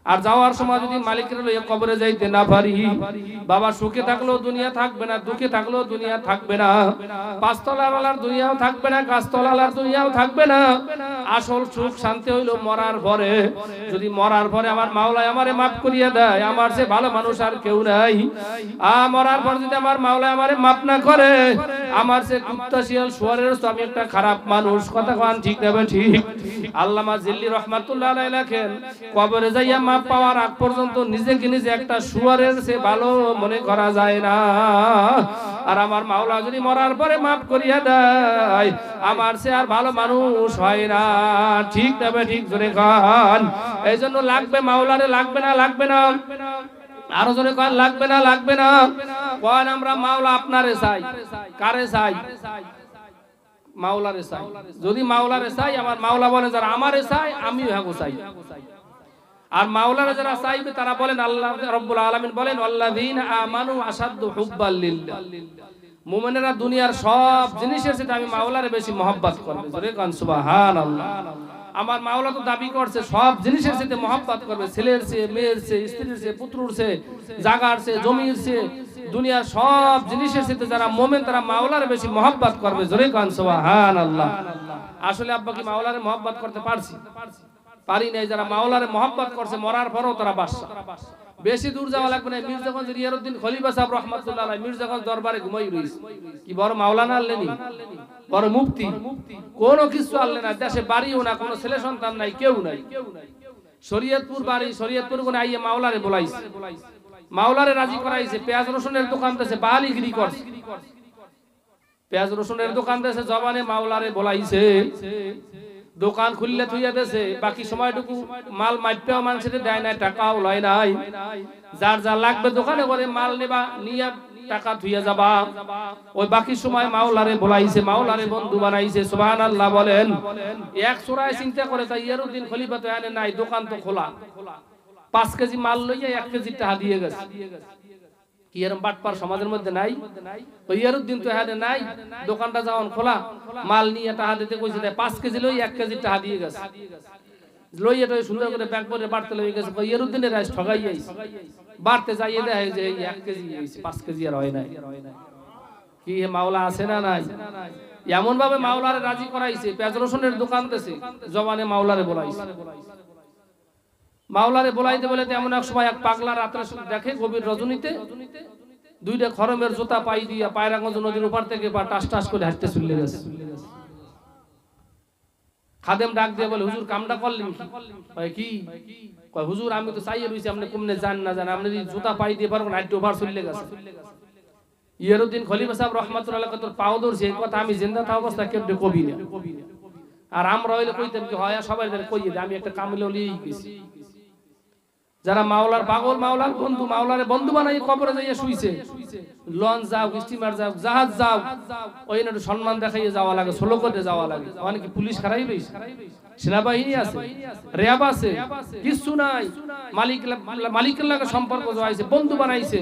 আর যাওয়ার সময় যদি মালিকের লইয়া কবরে যাইতে না পারি, বাবা সুখে থাকলেও দুনিয়া থাকবে না, দুঃখে থাকলেও দুনিয়া থাকবে না, পাঁচতলার দুনিয়াও থাকবে না, গাছতলার দুনিয়াও থাকবে না। আসল সুখ শান্তি হইলো মরার পরে। যদি মরার পরে আমার মাওলাই আমারে মাফ করিয়া দেয়, আমার সে ভালো মানুষ আর কেউ নাই। মরার পর যদি আমার মাওলাই আমারে মাফ না করে, আমার সে কুত্তা শিয়াল শুয়ারের তো আমি একটা খারাপ মানুষ। কথা কোন ঠিক না ঠিক? আল্লামা জিল্লি রহমাতুল্লাহ আলাইহি লেখেন, কবরে যাইয়া মাপ পাওয়ার আগ পর্যন্ত নিজেকে নিজে একটা শুয়ারের সে ভালো মনে করা যায় না। আর আমার মাওলা যদি মরার পরে মাফ করিয়া দেয়, আমার সে আর ভালো মানুষ হয় না। ঠিক না ঠিক? জোরে কান। এই জন্য লাগবে মাওলারে, লাগবে না লাগবে না? আরো জোরে কান, লাগবে না লাগবে না? কোন আমরা মাওলা আপনারে চাই। কারে চাই? মাওলারে চাই। যদি মাওলারে চাই, আমার মাওলা বলে যারা আমারে চাই আমিও হ্যাগো চাই। আর মাওলানা যারা চাইবে তারা বলেন, আল্লাহ রাব্বুল আলামিন বলেন, আল্লাযীনা আমানু আশাদ্দু হুব্বাল লিল্লাহ। মুমিনেরা দুনিয়ার সব জিনিসের সাথে আমি মাওলারে বেশি মহব্বত করবে। জোরে কান সুবহানাল্লাহ। আমার মাওলা তো দাবি করছে সব জিনিসের সাথে মহব্বত করবে, ছেলের চেয়ে, মেয়ের চেয়ে, স্ত্রীর চেয়ে, পুত্রর চেয়ে, জাগার চেয়ে, জমির চেয়ে, দুনিয়ার সব জিনিসের সাথে যারা মুমিন তারা মাওলারে বেশি মহব্বত করবে। জোরে কান সুবহানাল্লাহ। আসলে আব্বা কি মাওলারে মহব্বত করতে পারছি? পারি নাই। যারা মাওলারে মহব্বত করছে মরার পরও তারা বাদশা। বেশি দূর যাওয়া লাগবে না, মির্জাগঞ্জ রিয়ারউদ্দিন খলিফা সাহেব রাহমাতুল্লাহ আলাইহি মির্জাগঞ্জ দরবারে ঘুমাই রইছে। কি বড় মাওলানা আনলেনি, বড় মুফতি, কোনো কিছু আনলেন না। দেশে বাড়িও না, কোনো ছেলে সন্তান নাই, কেউ নাই। শরীয়তপুর বাড়ি, শরীয়তপুর কোন আইয়ে মাওলারে বলাইছে, মাওলারে রাজি করাইছে। পেঁয়াজ রসুনের দোকান দেশে বালিগিরি করছে, পেঁয়াজ রসুনের দোকান দেশে জবানে মাওলারে বলাইছে। দোকান খুললে থুইয়া দেছে, বাকি সময়টুকু মাল মাইপেও মানুষের দেয় নাই, টাকাও লয় নাই। যার যা লাগবে দোকানে করে মাল নেবা, নিয়ে টাকা থুইয়া যাবা। ওই বাকি সময় মাওলারে বলাইছে, মাওলারে বন্ধু বানাইছে। সুবহানাল্লাহ বলেন। এক চোরায় চিন্তা করে, তাই ইয়ারউদ্দিন খলিফা তো আনে নাই, দোকান তো খোলা। 5 কেজি মাল লইয়া 1 কেজি টাকা দিয়ে গেছে। কি এরকম বাটপার সমাজের মধ্যে নাই? ওই ইয়ারউদ্দিন তো হাতে নাই, দোকানটা যখন খোলা, মাল নিয়ে টাকা দিতে কইছে, 5 কেজি লই 1 কেজি টাকা দিয়ে গেছে। লইয়া তো সুন্দর করে ব্যাগ করে বাড়তে লই গেছে। ইয়ারউদ্দিনের রাজ ঠগাই আইছে, বাড়তে যাইয়ে দেয় যে 1 কেজি হইছে, 5 কেজি আর হয় নাই। কি মাওলা আছে না নাই? এমন ভাবে মাওলারে রাজি করাইছে, পেঁয়াজ রসুনের দোকান দেশে জবানে মাওলারে বলাইছে। মাওলারে বলাইতে বলে এমন এক সময় এক পাগলা রাত্রে দেখে গভীর রজনীতে 2টা খরমের জুতা পাই দিয়া পায়রাগঞ্জ নদীর উপর থেকে টাস টাস করে হাঁটতে চলে গেছে। খাদেম ডাক দিয়ে বলে, হুজুর কামটা করলেন কি? কয় হুজুর আমি তো চাইয়ে রইছি, আপনি কমনে জান না জান, আপনি জুতা পাই দিয়ে পারবেন, হাঁটতে ওভার চলে গেছে। ইয়ারউদ্দিন খলিফা সাহেব রাহমাতুল্লাহ আলাইহি তোর পাও ধরছে, এই কথা আমি জিন্দা থাকা অবস্থা কেউ কবি না। আর আমরা হইলে কইতাম কি হয়, সবাই কইয়ে যে আমি একটা কামিলে লিয়েই গেছি। যারা মাওলার পাগল, মাওলার বন্ধু, মাওলারে বন্ধু বানাই কবরে যাইয়া শুইছে। লঞ্চ যাও, স্টিমার যাও, জাহাজ যাও, ওই না সম্মান দেখাইয়ে যাওয়া লাগে, স্লো করে যাওয়া লাগে। অনেক পুলিশ খারাই রইছে, সেনাবাহিনী আছে, র্যাব আছে, কিছু নাই। মালিকের লাগে সম্পর্ক জড়াইছে, বন্ধু বানাইছে,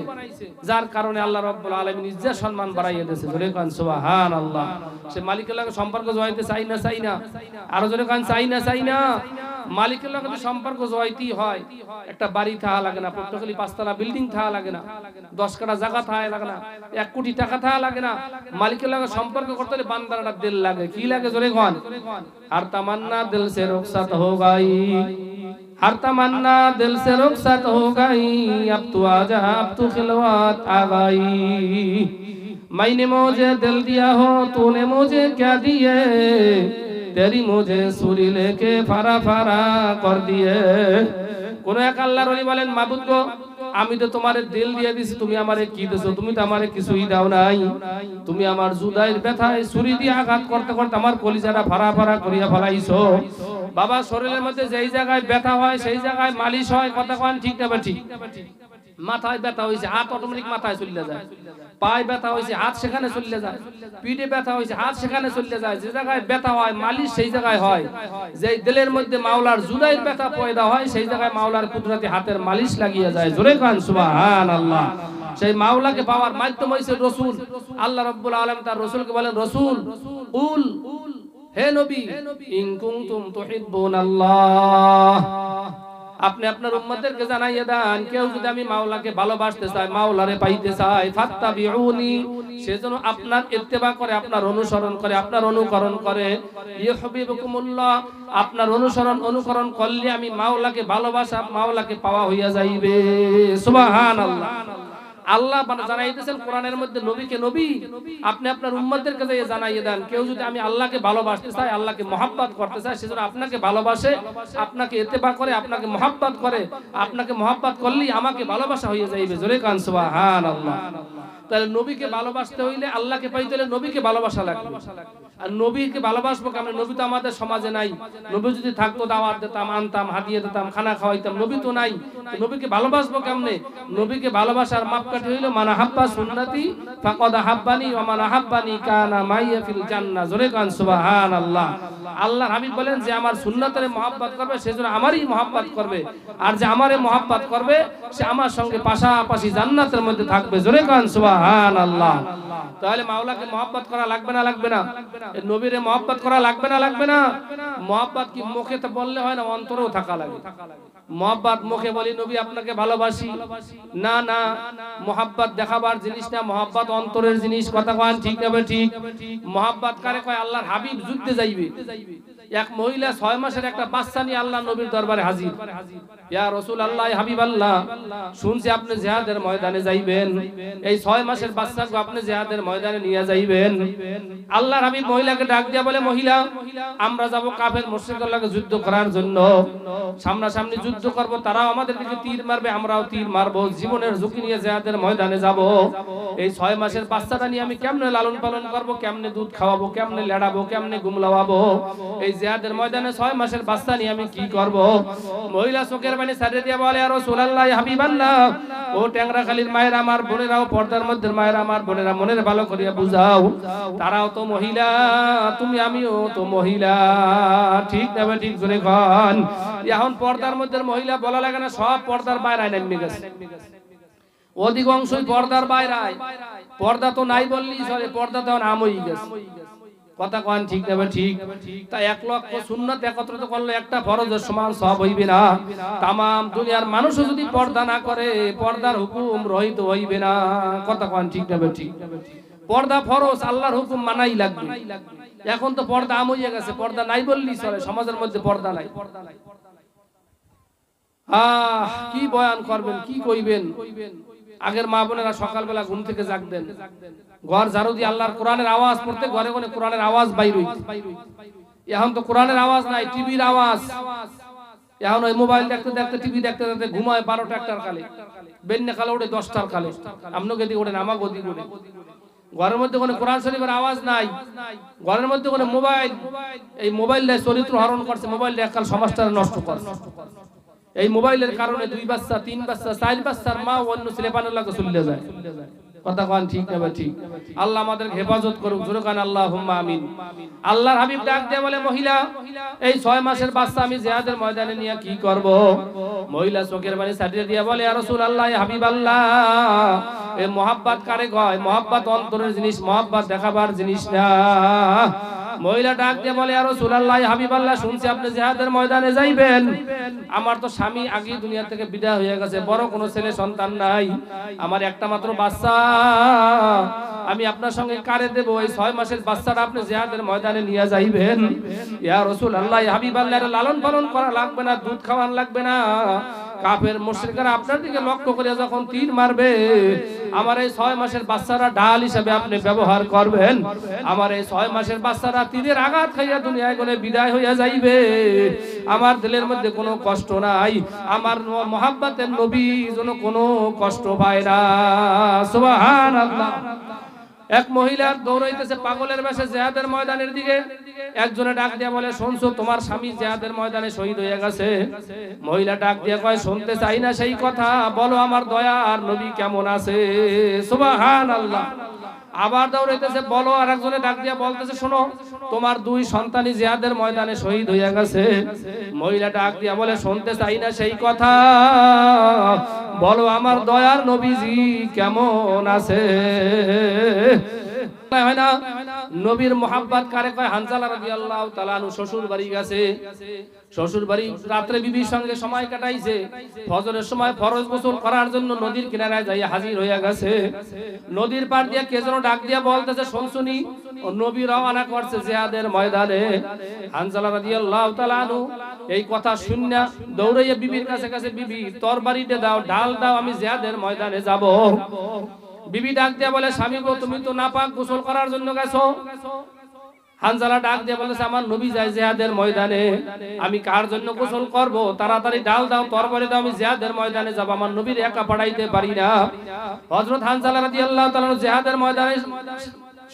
যার কারণে আল্লাহ রাব্বুল আলামিন ইজ্জত সম্মান বাড়াইয়া দিয়েছে। জোরে কান সুবহানাল্লাহ। সে মালিকের লাগে সম্পর্ক জড়াইতে চাই না, চাই না? আরো জোরে কান, চাই না, চাই না? মালিকের লাগে সম্পর্ক জড়াইতেই হয়। একটা বাড়ি থাকা লাগে না, পর্যটনখালি 5 তলা বিল্ডিং থাকা লাগে না, 10 কাঠা জায়গা থাকা লাগে না, 1 কোটি টাকা থাকা লাগে না। মালিকের লাগে সম্পর্ক করতে হলে বান্দারটা দিল লাগে। কি লাগে? জোরে কান। আর তামান্না दिल से रुखसत हो गई, हर तमन्ना दिल से रुखसत हो गई, अब तू आजा, अब तू खिलवात आ गई। मैंने मुझे दिल दिया हो, तूने मुझे क्या दिए, तेरी मुझे सुरी लेके फारा फारा कर दिए। কোন এক আল্লাহর ওলি বলেন, মাবুদ গো, আমি তো তোমারে দিল দিয়ে দিছি, তুমি আমারে কি দিছো? তুমি তো আমারে কিছুই দাও নাই। তুমি আমার জুদাইর ব্যথায় ছুরি দিয়ে আঘাত করতে করতে আমার কলিজাটা ফাড়া ফাড়া করিয়া ফেলাইছো। বাবা, শরীরের মধ্যে যেই জায়গায় ব্যথা হয় সেই জায়গায় মালিশ হয়। কথা কোন ঠিক না ঠিক? মাথায় ব্যথা হইছে, হাত অটোমেটিক মাথায় চলে যায়। পায়ে ব্যথা হইছে, হাত সেখানে চলে যায়। পিঠে ব্যথা হইছে, হাত সেখানে চলে যায়। যে জায়গায় ব্যথা হয় মালিশ সেই জায়গায় হয়। যেই দিলের মধ্যে মাওলার জুদাইর ব্যথা পয়দা হয় সেই জায়গায় মাওলার কুদরতি হাতের মালিশ লাগিয়ে যায়। জোরে কান সুবহানাল্লাহ। সেই মাওলাকে পাওয়ার মাধ্যম হইছে রাসূল। আল্লাহ রাব্বুল আলামিন তার রাসূলকে বলেন, রাসূল উল, হে নবী, ইন কুনতুম তুহিব্বুনাল্লাহ, আপনি আপনার উম্মতদেরকে জানাইয়ে দেন, কেউ যদি আমি মাওলাকে ভালোবাসতে চাই, মাওলারে পাইতে চাই, ফাত্তাবিউনি, সেজন্য আপনার ইত্তেবা করে, আপনার অনুসরণ করে, আপনার অনুকরণ করে। ইউহিব্বুকুমুল্লাহ, আপনার অনুকরণ করলে আমি মাওলাকে ভালোবাসা, মাওলাকে পাওয়া হইয়া যাইবে। সুবহানাল্লাহ। আল্লাহ জানাইতেছেন কোরআনের মধ্যে নবীকে, নবী আপনি আপনার উম্মতদেরকে জানাইয়ে দেন, কেউ যদি আমি আল্লাহকে ভালোবাসতে চাই, আল্লাহকে মহব্বত করতে চাই, সেজন্য আপনাকে ভালোবাসে, আপনাকে ইত্তেবা করে, আপনাকে মহব্বত করে, আপনাকে মহব্বত করলেই আমাকে ভালোবাসা হয়ে যাইবে। জোরে কান সুবহানাল্লাহ। তাহলে নবীকে ভালোবাসতে হইলে, আল্লাহকে পাইতে হলে নবীকে ভালোবাসা লাগবে। আর নবীকে ভালোবাসবো কেমন? নবী তো আমাদের সমাজে নাই। নবী যদি থাকতো দাওয়াত দিতাম, আনতাম, হাদিয়া দিতাম, খানা খাওয়াইতাম। নবী তো নাই, নবীকে ভালোবাসবো কেমনে? নবীকে ভালোবাসার মাপকাঠি হইল মান হাব্বা সুন্নতি ফাকাদ হাব্বানি ওয়া মান হাব্বানি কানা মাইয়া ফিল জান্নাহ। জোরে কান সুবহানাল্লাহ। আল্লাহর হাবিব বলেন যে আমার সুন্নতের মহব্বত করবে, সেজন্য আমারই মহব্বত করবে, আর যে আমারে মহব্বত করবে সে আমার সঙ্গে পাশাপাশি জান্নাতের মধ্যে থাকবে। জোরে কান সুবহানাল্লাহ। তাহলে মাওলাকে মহব্বত করা লাগবে না, লাগবে না? নবীরে মহব্বত করা লাগবে না, লাগবে না? মহব্বত কি মুখে তো বললে হয় না, অন্তরেও থাকা লাগে। মহব্বত মুখে বলি নবী আপনাকে ভালোবাসি, না না, মহব্বত দেখাবার জিনিস না, মহব্বত অন্তরের জিনিস। কথা কন ঠিক না? ঠিক। মহব্বত কারে কয়? আল্লাহর হাবিব যুদ্ধে যাইবে, এক মহিলা 6 মাসের একটা বাচ্চা নিয়ে আল্লাহ নবীর দরবারে হাজির। ইয়া রাসূলুল্লাহ, হাবিবাল্লাহ, শুনছি আপনি জিহাদের ময়দানে যাইবেন, এই 6 মাসের বাচ্চাকে আপনি জিহাদের ময়দানে নিয়ে যাইবেন। আল্লাহর হাবিব মহিলাকে ডাক দিয়া বলে, মহিলা আমরা যাব কাফের মুশরিকদের লগে যুদ্ধ করার জন্য, সামনাসামনি যুদ্ধ করব, তারাও আমাদের দিকে তীর মারবে, আমরাও তীর মারবো, জীবনের ঝুঁকি নিয়ে জিহাদের ময়দানে যাব। এই 6 মাসের বাচ্চাটা নিয়ে আমি কেমনে লালন পালন করব, কেমনে দুধ খাওয়াবো, কেমনে লেড়াবো, কেমনে গুমলাওয়াবো? এই জিহাদের ময়দানে 6 মাসের বাচ্চা নিয়ে আমি কি করব? মহিলা চোখের পানি ছাড়িয়ে দিয়া বলে, আর রাসূলুল্লাহ, হাবিবাল্লাহ, ও ট্যাংরাখালীর মায়েরা, আমার বোনেরাও, পর্দার মধ্যে মায়েরা, আমার বোনেরা, মনের ভালো করিয়া বুঝাও, তারাও তো মহিলা, তুমি আমিও তো মহিলা। ঠিক না? ঠিক। জোরে কন। এখন পর্দার মধ্যে মহিলা বলা লাগে না, সব পর্দার বাইরে নেমে গেছে, অধিকাংশই পর্দার বাইরে। পর্দা তো নাই বললেই চলে, পর্দা তো আমই গেছে। কথা কন ঠিক না? ঠিক। তাই 1 লক্ষ সুন্নাত একত্রিত করলে একটা ফরজের সমান সওয়াব হইবে না। তামাম দুনিয়ার মানুষও যদি পর্দা না করে, পর্দার হুকুম রহিত হইবে না। কথা কন ঠিক না? ঠিক। পর্দা ফরজ, আল্লাহর হুকুম মানাই লাগবে। এখন তো পর্দা আম হইয়া গেছে, পর্দা নাই বললেই চলে, সমাজের মধ্যে পর্দা নাই। কি বয়ান করবেন, কি কইবেন? আগের মা বোনেরা সকালবেলা ঘুম থেকে জাগতেন, ঘর ঝাড়ু দিয়ে আল্লাহর কোরআনের আওয়াজ পড়তে, ঘরে ঘরে কোরআনের আওয়াজ বাইর হইত। এখন তো কোরআনের আওয়াজ নাই, টিভির আওয়াজ। এখন ওই মোবাইল দেখতে দেখতে, টিভি দেখতে দেখতে ঘুমায় 12টা 1টার কালে, বেন্নে কালে ওঠে 10টার কালে। আপনাকে দিকে ওঠেন, আমাকে দিকে ওঠে। ঘরের মধ্যে কোনো কোরআন শরীফের আওয়াজ নাই, ঘরের মধ্যে কোনো মোবাইল। এই মোবাইলটা চরিত্র হরণ করছে, মোবাইলটা এককাল সমাজটা নষ্ট করছে। এই মোবাইলের কারণে 2 বাচ্চা, 3 বাচ্চা, 4 বাচ্চার মা অন্য ছেলেপানের লাগে চলে যায়। কথা কন ঠিক না? ঠিক। আল্লাহ আমাদেরকে হেফাজত করুক। জোরে কান আল্লাহুম্মা আমিন। আল্লাহর হাবিব ডাক দিয়ে বলে, মহিলা এই 6 মাসের বাচ্চা আমি জিহাদের ময়দানে নিয়ে কি করব? মহিলা চোখের পানি ছাড়িয়ে দিয়ে বলে, ইয়া রাসূলুল্লাহ, হাবিবাল্লাহ, এই মহব্বত কারে কয়? মহব্বত অন্তরের জিনিস, মহব্বত দেখাবার জিনিস না। মহিলা ডাক দিয়ে বলে, ইয়া রাসূলুল্লাহ, হাবিবাল্লাহ, শুনছি আপনি জিহাদের ময়দানে যাইবেন। আমার তো স্বামী আগে দুনিয়া থেকে বিদায় হয়ে গেছে, বড় কোনো ছেলে সন্তান নাই, আমার একটা মাত্র বাচ্চা, আমি আপনার সঙ্গে কারে দেব? এই 6 মাসের বাচ্চাটা আপনি জিহাদের ময়দানে নিয়ে যাইবেন। ইয়া রাসূলুল্লাহ, হাবিবাল্লাহ, লালন পালন করা লাগবে না, দুধ খাওয়ান লাগবে না। কাফের মুশরিকরা আপনার দিকে লক্ষ্য করে যখন তীর মারবে, আমার এই 6 মাসের বাচ্চারা ঢাল হিসেবে আপনি ব্যবহার করবেন। আমার এই 6 মাসের বাচ্চারা তীরের আঘাত খাইয়া দুনিয়ায় গনে বিদায় হইয়া যাইবে। আমার দিলের মধ্যে কোনো কষ্ট নাই, আমার মহব্বতের নবী যেন কোনো কষ্ট পায় না। সুবহানাল্লাহ। এক মহিলা দৌড়াইতেছে পাগলের বেশে জিহাদের ময়দানের দিকে। একজনে ডাক দিয়া বলে, শুনছো তোমার স্বামী জিহাদের ময়দানে শহীদ হয়ে গেছে? মহিলা ডাক দিয়া কয়, শুনতে চাই না সেই কথা, বলো আমার দয়ার নবী কেমন আছে? সুবহানাল্লাহ। আবার দৌড়াইতেছে, বলো। আর একজনে ডাক দিয়া বলতেছে, শোনো তোমার 2 সন্তানই জিহাদের ময়দানে শহীদ হয়ে গেছে। মহিলা ডাক দিয়া বলে, শুনতে চাই না সেই কথা, বলো আমার দয়ার নবীজি কেমন আছে? হয় না। নবীর মোহাব্বত কারে কয়? হানজালা রাদিয়াল্লাহু তাআলা আনহু শ্বশুর বাড়ি গেছে, শ্বশুর বাড়ি রাত্রে বিবির সঙ্গে সময় কাটাইছে, ফজরের সময় ফরজ গোসল করার জন্য নদীর কিনারায় যাইয়া হাজির হইয়া গেছে। নদীর পার দিয়ে কে যেন ডাক দিয়া বলতেছে, শুনছুনি নবী রওনা করছে জিহাদের ময়দানে। হানজালা রাদিয়াল্লাহু তাআলা আনহু এই কথা শুনিয়া দৌড়াইয়া বিবির কাছে কাছে, বিবি তরবারিতে দাও, ঢাল দাও, আমি জিহাদের ময়দানে যাব। বিবি ডাক দিয়া বলে, স্বামী গো, তুমি তো নাপাক, গোসল করার জন্য গেছো। হানজালা ডাক দিয়ে বলেছে, আমার নবী যায় জিহাদের ময়দানে, আমি কার জন্য গোসল করব? তাড়াতাড়ি ঢাল দাও, তরবারি দাও, আমি জিহাদের ময়দানে যাব, আমার নবীর একা পাঠাইতে পারি না। হযরত হানজালা রাদিয়াল্লাহু তাআলা জিহাদের ময়দানে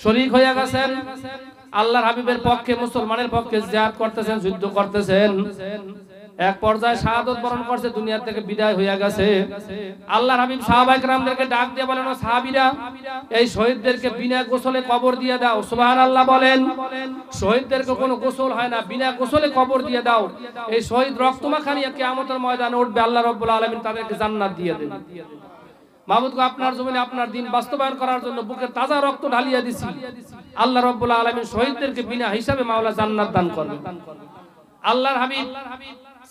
শরীক হইয়া গেছেন। আল্লাহর হাবিবের পক্ষে, মুসলমানের পক্ষে জিহাদ করতেছেন, যুদ্ধ করতেছেন। এক পর্যায়ে শাহাদাত বরণ করছে, দুনিয়া থেকে বিদায় হইয়া গেছে। আল্লাহর হাবিব সাহাবায়ে কেরামদেরকে ডাক দিয়ে বলেন, ও সাহাবীরা, এই শহীদদেরকে বিনা গোসলে কবর দিয়ে দাও। সুবহানাল্লাহ বলেন। শহীদদেরকে কোনো গোসল হয় না, বিনা গোসলে কবর দিয়ে দাও। এই শহীদ রক্তমাখা নিয়ে কিয়ামতের ময়দানে উঠবে, আল্লাহ রাব্বুল আলামিন তাদেরকে জান্নাত দিয়ে দেবেন। মাহবুব গো, আপনার জমিনে আপনার দিন বাস্তবায়ন করার জন্য বুকের তাজা রক্ত ঢালিয়ে দিছি, আল্লাহ রাব্বুল আলামিন শহীদদেরকে বিনা হিসাবে মাওলা জান্নাত দান করবে। আল্লাহর হাবিব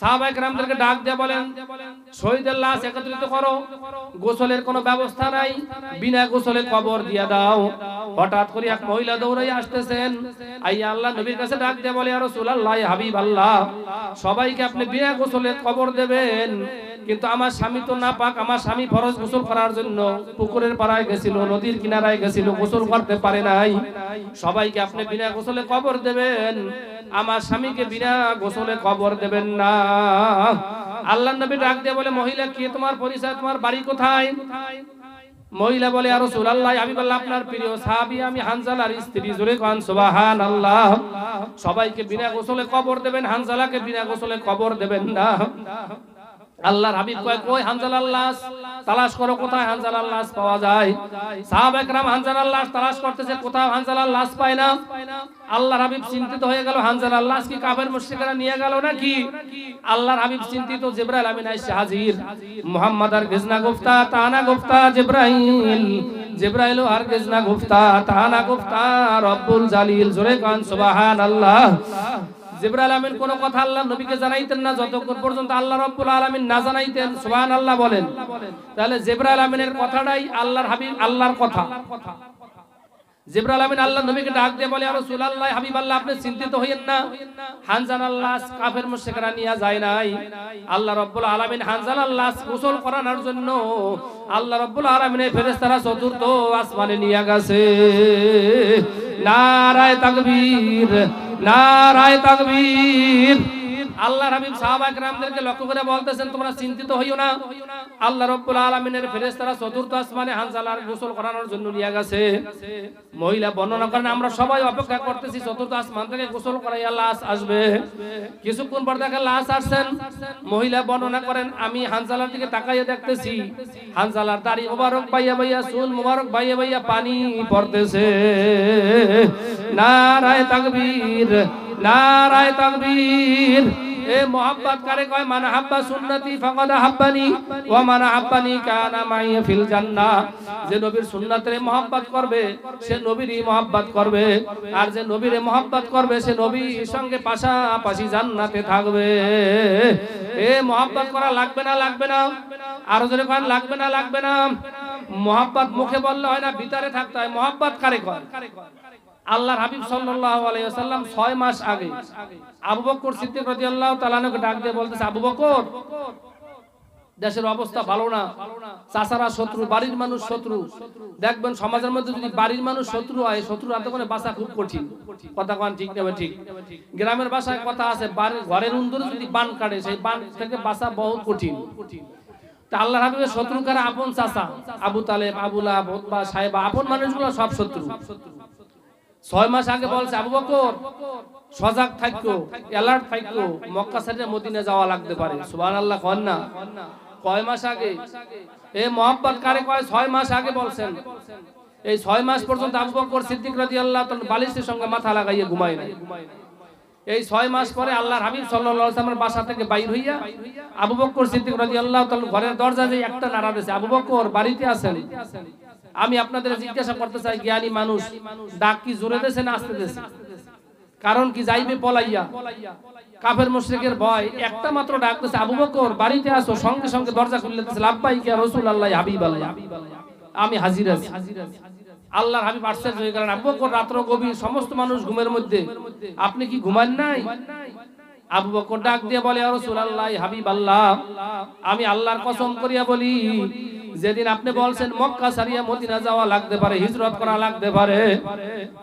সাহাবায়ে কেরামদেরকে ডাক দিয়ে বলেন, শহীদের লাশ একত্রিত করো, গোসলের কোনো ব্যবস্থা নাই, বিনা গোসলে কবর দিয়ে দাও। হঠাৎ করে এক মহিলা দৌড়াই আসতেছেন, আইয়া আল্লাহ নবীর কাছে ডাক দিয়ে বলে, ইয়া রাসূলুল্লাহ, হাবিবাল্লাহ, সবাইকে আপনি বিনা গোসলে কবর দেবেন, কিন্তু আমার স্বামী তো নাপাক, আমার স্বামী ফরজ গোসল করার জন্য পুকুরের পাড়ায় গেছিল, নদীর কিনারায় গেছিল, গোসল করতে পারে নাই। সবাইকে আপনি বিনা গোসলে কবর দেবেন, আমার স্বামীকে বিনা গোসলে কবর দেবেন না। আল্লাহর নবী ডাক দিয়ে বলে, মহিলা, কি তোমার পরিচয়, তোমার বাড়ি কোথায়? মহিলা বলে, ইয়া রাসূলুল্লাহ, হাবিবাল্লাহ, আপনার প্রিয় সাহাবী আমি হানজালার স্ত্রী। জোরে কোন সুবহানাল্লাহ। সবাইকে বিনা গোসলে কবর দেবেন, হানজালাকে বিনা গোসলে কবর দেবেন না। আল্লাহর হাবিব কয়, কই হানজালার লাশ, তালাশ করো, কোথায় হানজালার লাশ পাওয়া যায়। সাহাবায়ে কেরাম হানজালার লাশ তালাশ করতেছে, কোথাও হানজালার লাশ পায় না। আল্লাহর হাবিব চিন্তিত হয়ে গেল, হানজালার লাশ কি কাফের মুশরিকরা নিয়ে গেল নাকি? আল্লাহর হাবিব চিন্তিত, জিবরাইল আমিন আইসা হাজির। মুহাম্মদ আর গিজনা গুফতা তানা গুফতা জিবরাইল, জিবরাইল আর গিজনা গুফতা তানা গুফতা রব্বুল জালিল। জোরে কান সুবহানাল্লাহ। জিবরাইল আমিন কোন কথা আল্লাহ নবীকে জানাইতেন না যতক্ষণ পর্যন্ত আল্লাহ রাব্বুল আলামিন না জানাইতেন। সুবহানাল্লাহ বলেন। তাহলে জিবরাইল আমিনের কথাটাই আল্লাহর হাবিব, আল্লাহর কথা। জিবরাইল আমিন আল্লাহ নবীকে ডাক দিয়ে বলে, ইয়া রাসূলুল্লাহ, হাবিবাল্লাহ, আপনি চিন্তিত হইেন না, হানজালার লাশ কাফের মুশরিকরা নিয়ে যায় নাই। আল্লাহ রাব্বুল আলামিন হানজালার লাশ গোসল করানোর জন্য আল্লাহ রাব্বুল আলামিনের ফেরেশতারা চতুর্থ আসমানে নিয়ে গেছে। নারায়ে তাকবীর, নারায়ে তাকবীর। আল্লাহর হাবিব সাহাবায়ে কেরামদেরকে লক্ষ্য করে বলতেছেন, তোমরা চিন্তিত হইও না, আল্লাহ রাব্বুল আলামিনের ফেরেশতারা চতুর্থ আসমানে হানজালার গোসল করানোর জন্য নিয়ে গেছে। মহিলা বর্ণনা করেন, আমরা সবাই অপেক্ষা করতেছি চতুর্থ আসমান থেকে গোসল করাইয়া লাশ আসবে। কিছুক্ষণ পর দেখেন লাশ আসছেন। মহিলা বর্ণনা করেন, আমি হানজালার দিকে তাকাইয়া দেখতেছি, হানজালার দাড়ি মোবারক বাইয়া বাইয়া, চুল মোবারক বাইয়া বাইয়া পানি পড়তেছে। নারায়ে তাকবীর, নারায়ে তাকবীর। এ মোহাব্বত কারে কয়? মান হাব্বা সুন্নতি ফাকাদ হাব্বানি ওয়া মান হাব্বানি কানা মাই ফিল জান্নাহ। যে নবীর সুন্নাতের মোহাব্বত করবে সে নবীরই মোহাব্বত করবে, আর যে নবীরে মোহাব্বত করবে সে নবীর সঙ্গে পাশাপাশি জান্নাতে থাকবে। এ মোহাব্বত করা লাগবে না, লাগবে না? আরো জোরে কয়, লাগবে না, লাগবে না? মোহাব্বত মুখে বললে হয় না, ভিতরে থাকতে হয়। মোহাব্বত কারে কয়? আল্লাহর হাবিব সাল্লাল্লাহু আলাইহি ওয়াসাল্লাম 6 মাস আগে আবু বকর সিদ্দিক রাদিয়াল্লাহু তাআলা আনহুকে ডাক দিয়ে বলতেছে, আবু বকর, দেশের অবস্থা ভালো না, চাচারা শত্রু, বাড়ির মানুষ শত্রু। দেখবেন সমাজের মধ্যে যদি বাড়ির মানুষ শত্রু হয়, শত্রু হাতে করে বাঁচা খুব কঠিন। কথা কোন ঠিক না? ঠিক। গ্রামের ভাষায় কথা আছে, ঘরের উন্দরে যদি বান কাটে, সেই বান থেকে বাঁচা বহুত কঠিন। তা আল্লাহর হাবিবের শত্রু কারা? আপন চাচা, আবু তালেব, আবু লাহাব, উতবা, সাইবা, আপন মানুষগুলো সব শত্রু। 6 মাস আগে বলছে, আবু বকর সজাগ থাকো, অ্যালার্ট থাকো, মক্কা ছেড়ে মদিনা যাওয়া লাগতে পারে। সুবহানাল্লাহ কোন না? কয় মাস আগে? এ মোহাব্বত কারে কয়? 6 মাস আগে বলছেন। এই 6 মাস পর্যন্ত আবু বকর সিদ্দিক রাদিয়াল্লাহু তাআলা বালিশের সঙ্গে মাথা লাগাইয়া ঘুমায় নাই। এই 6 মাস পরে আল্লাহর হাবিব সাল্লাল্লাহু আলাইহি ওয়াসাল্লামের বাসা থেকে বাইর হইয়া আবু বকর সিদ্দিক রাদিয়াল্লাহু তাআলা ঘরের দরজা দিয়ে একটা নাড়া দিয়েছে, আবু বকর বাড়িতে আছেন? আমি আপনাদের জিজ্ঞাসা করতে চাই, জ্ঞানী মানুষ ডাক কি জোরে দেছে না আস্তে দেছে? কারণ কি যাইবে পলাইয়া, কাফের মুশরিকের ভয়। একটা মাত্র ডাক দিয়েছে, আবু বকর বাড়িতে আসো, সঙ্গে সঙ্গে দরজা খুলে দিয়েছে, লাব্বাইকা ইয়া রাসূলুল্লাহ হাবিবাল্লাহ, আমি হাজির আছি। আল্লাহর হাবিব আশ্চর্য হয়ে গেলেন, আবু বকর রাত্র গভীর, সমস্ত মানুষ ঘুমের মধ্যে, আপনি কি ঘুমান নাই? আবু বকর ডাক দিয়ে বলে, ইয়া রাসূলুল্লাহ হাবিবাল্লাহ, আমি আল্লাহর কসম করিয়া বলি, যেদিন আপনি বলছেন মক্কা ছাড়িয়া মদিনা যাওয়া লাগতে পারে, হিজরত করা লাগতে পারে,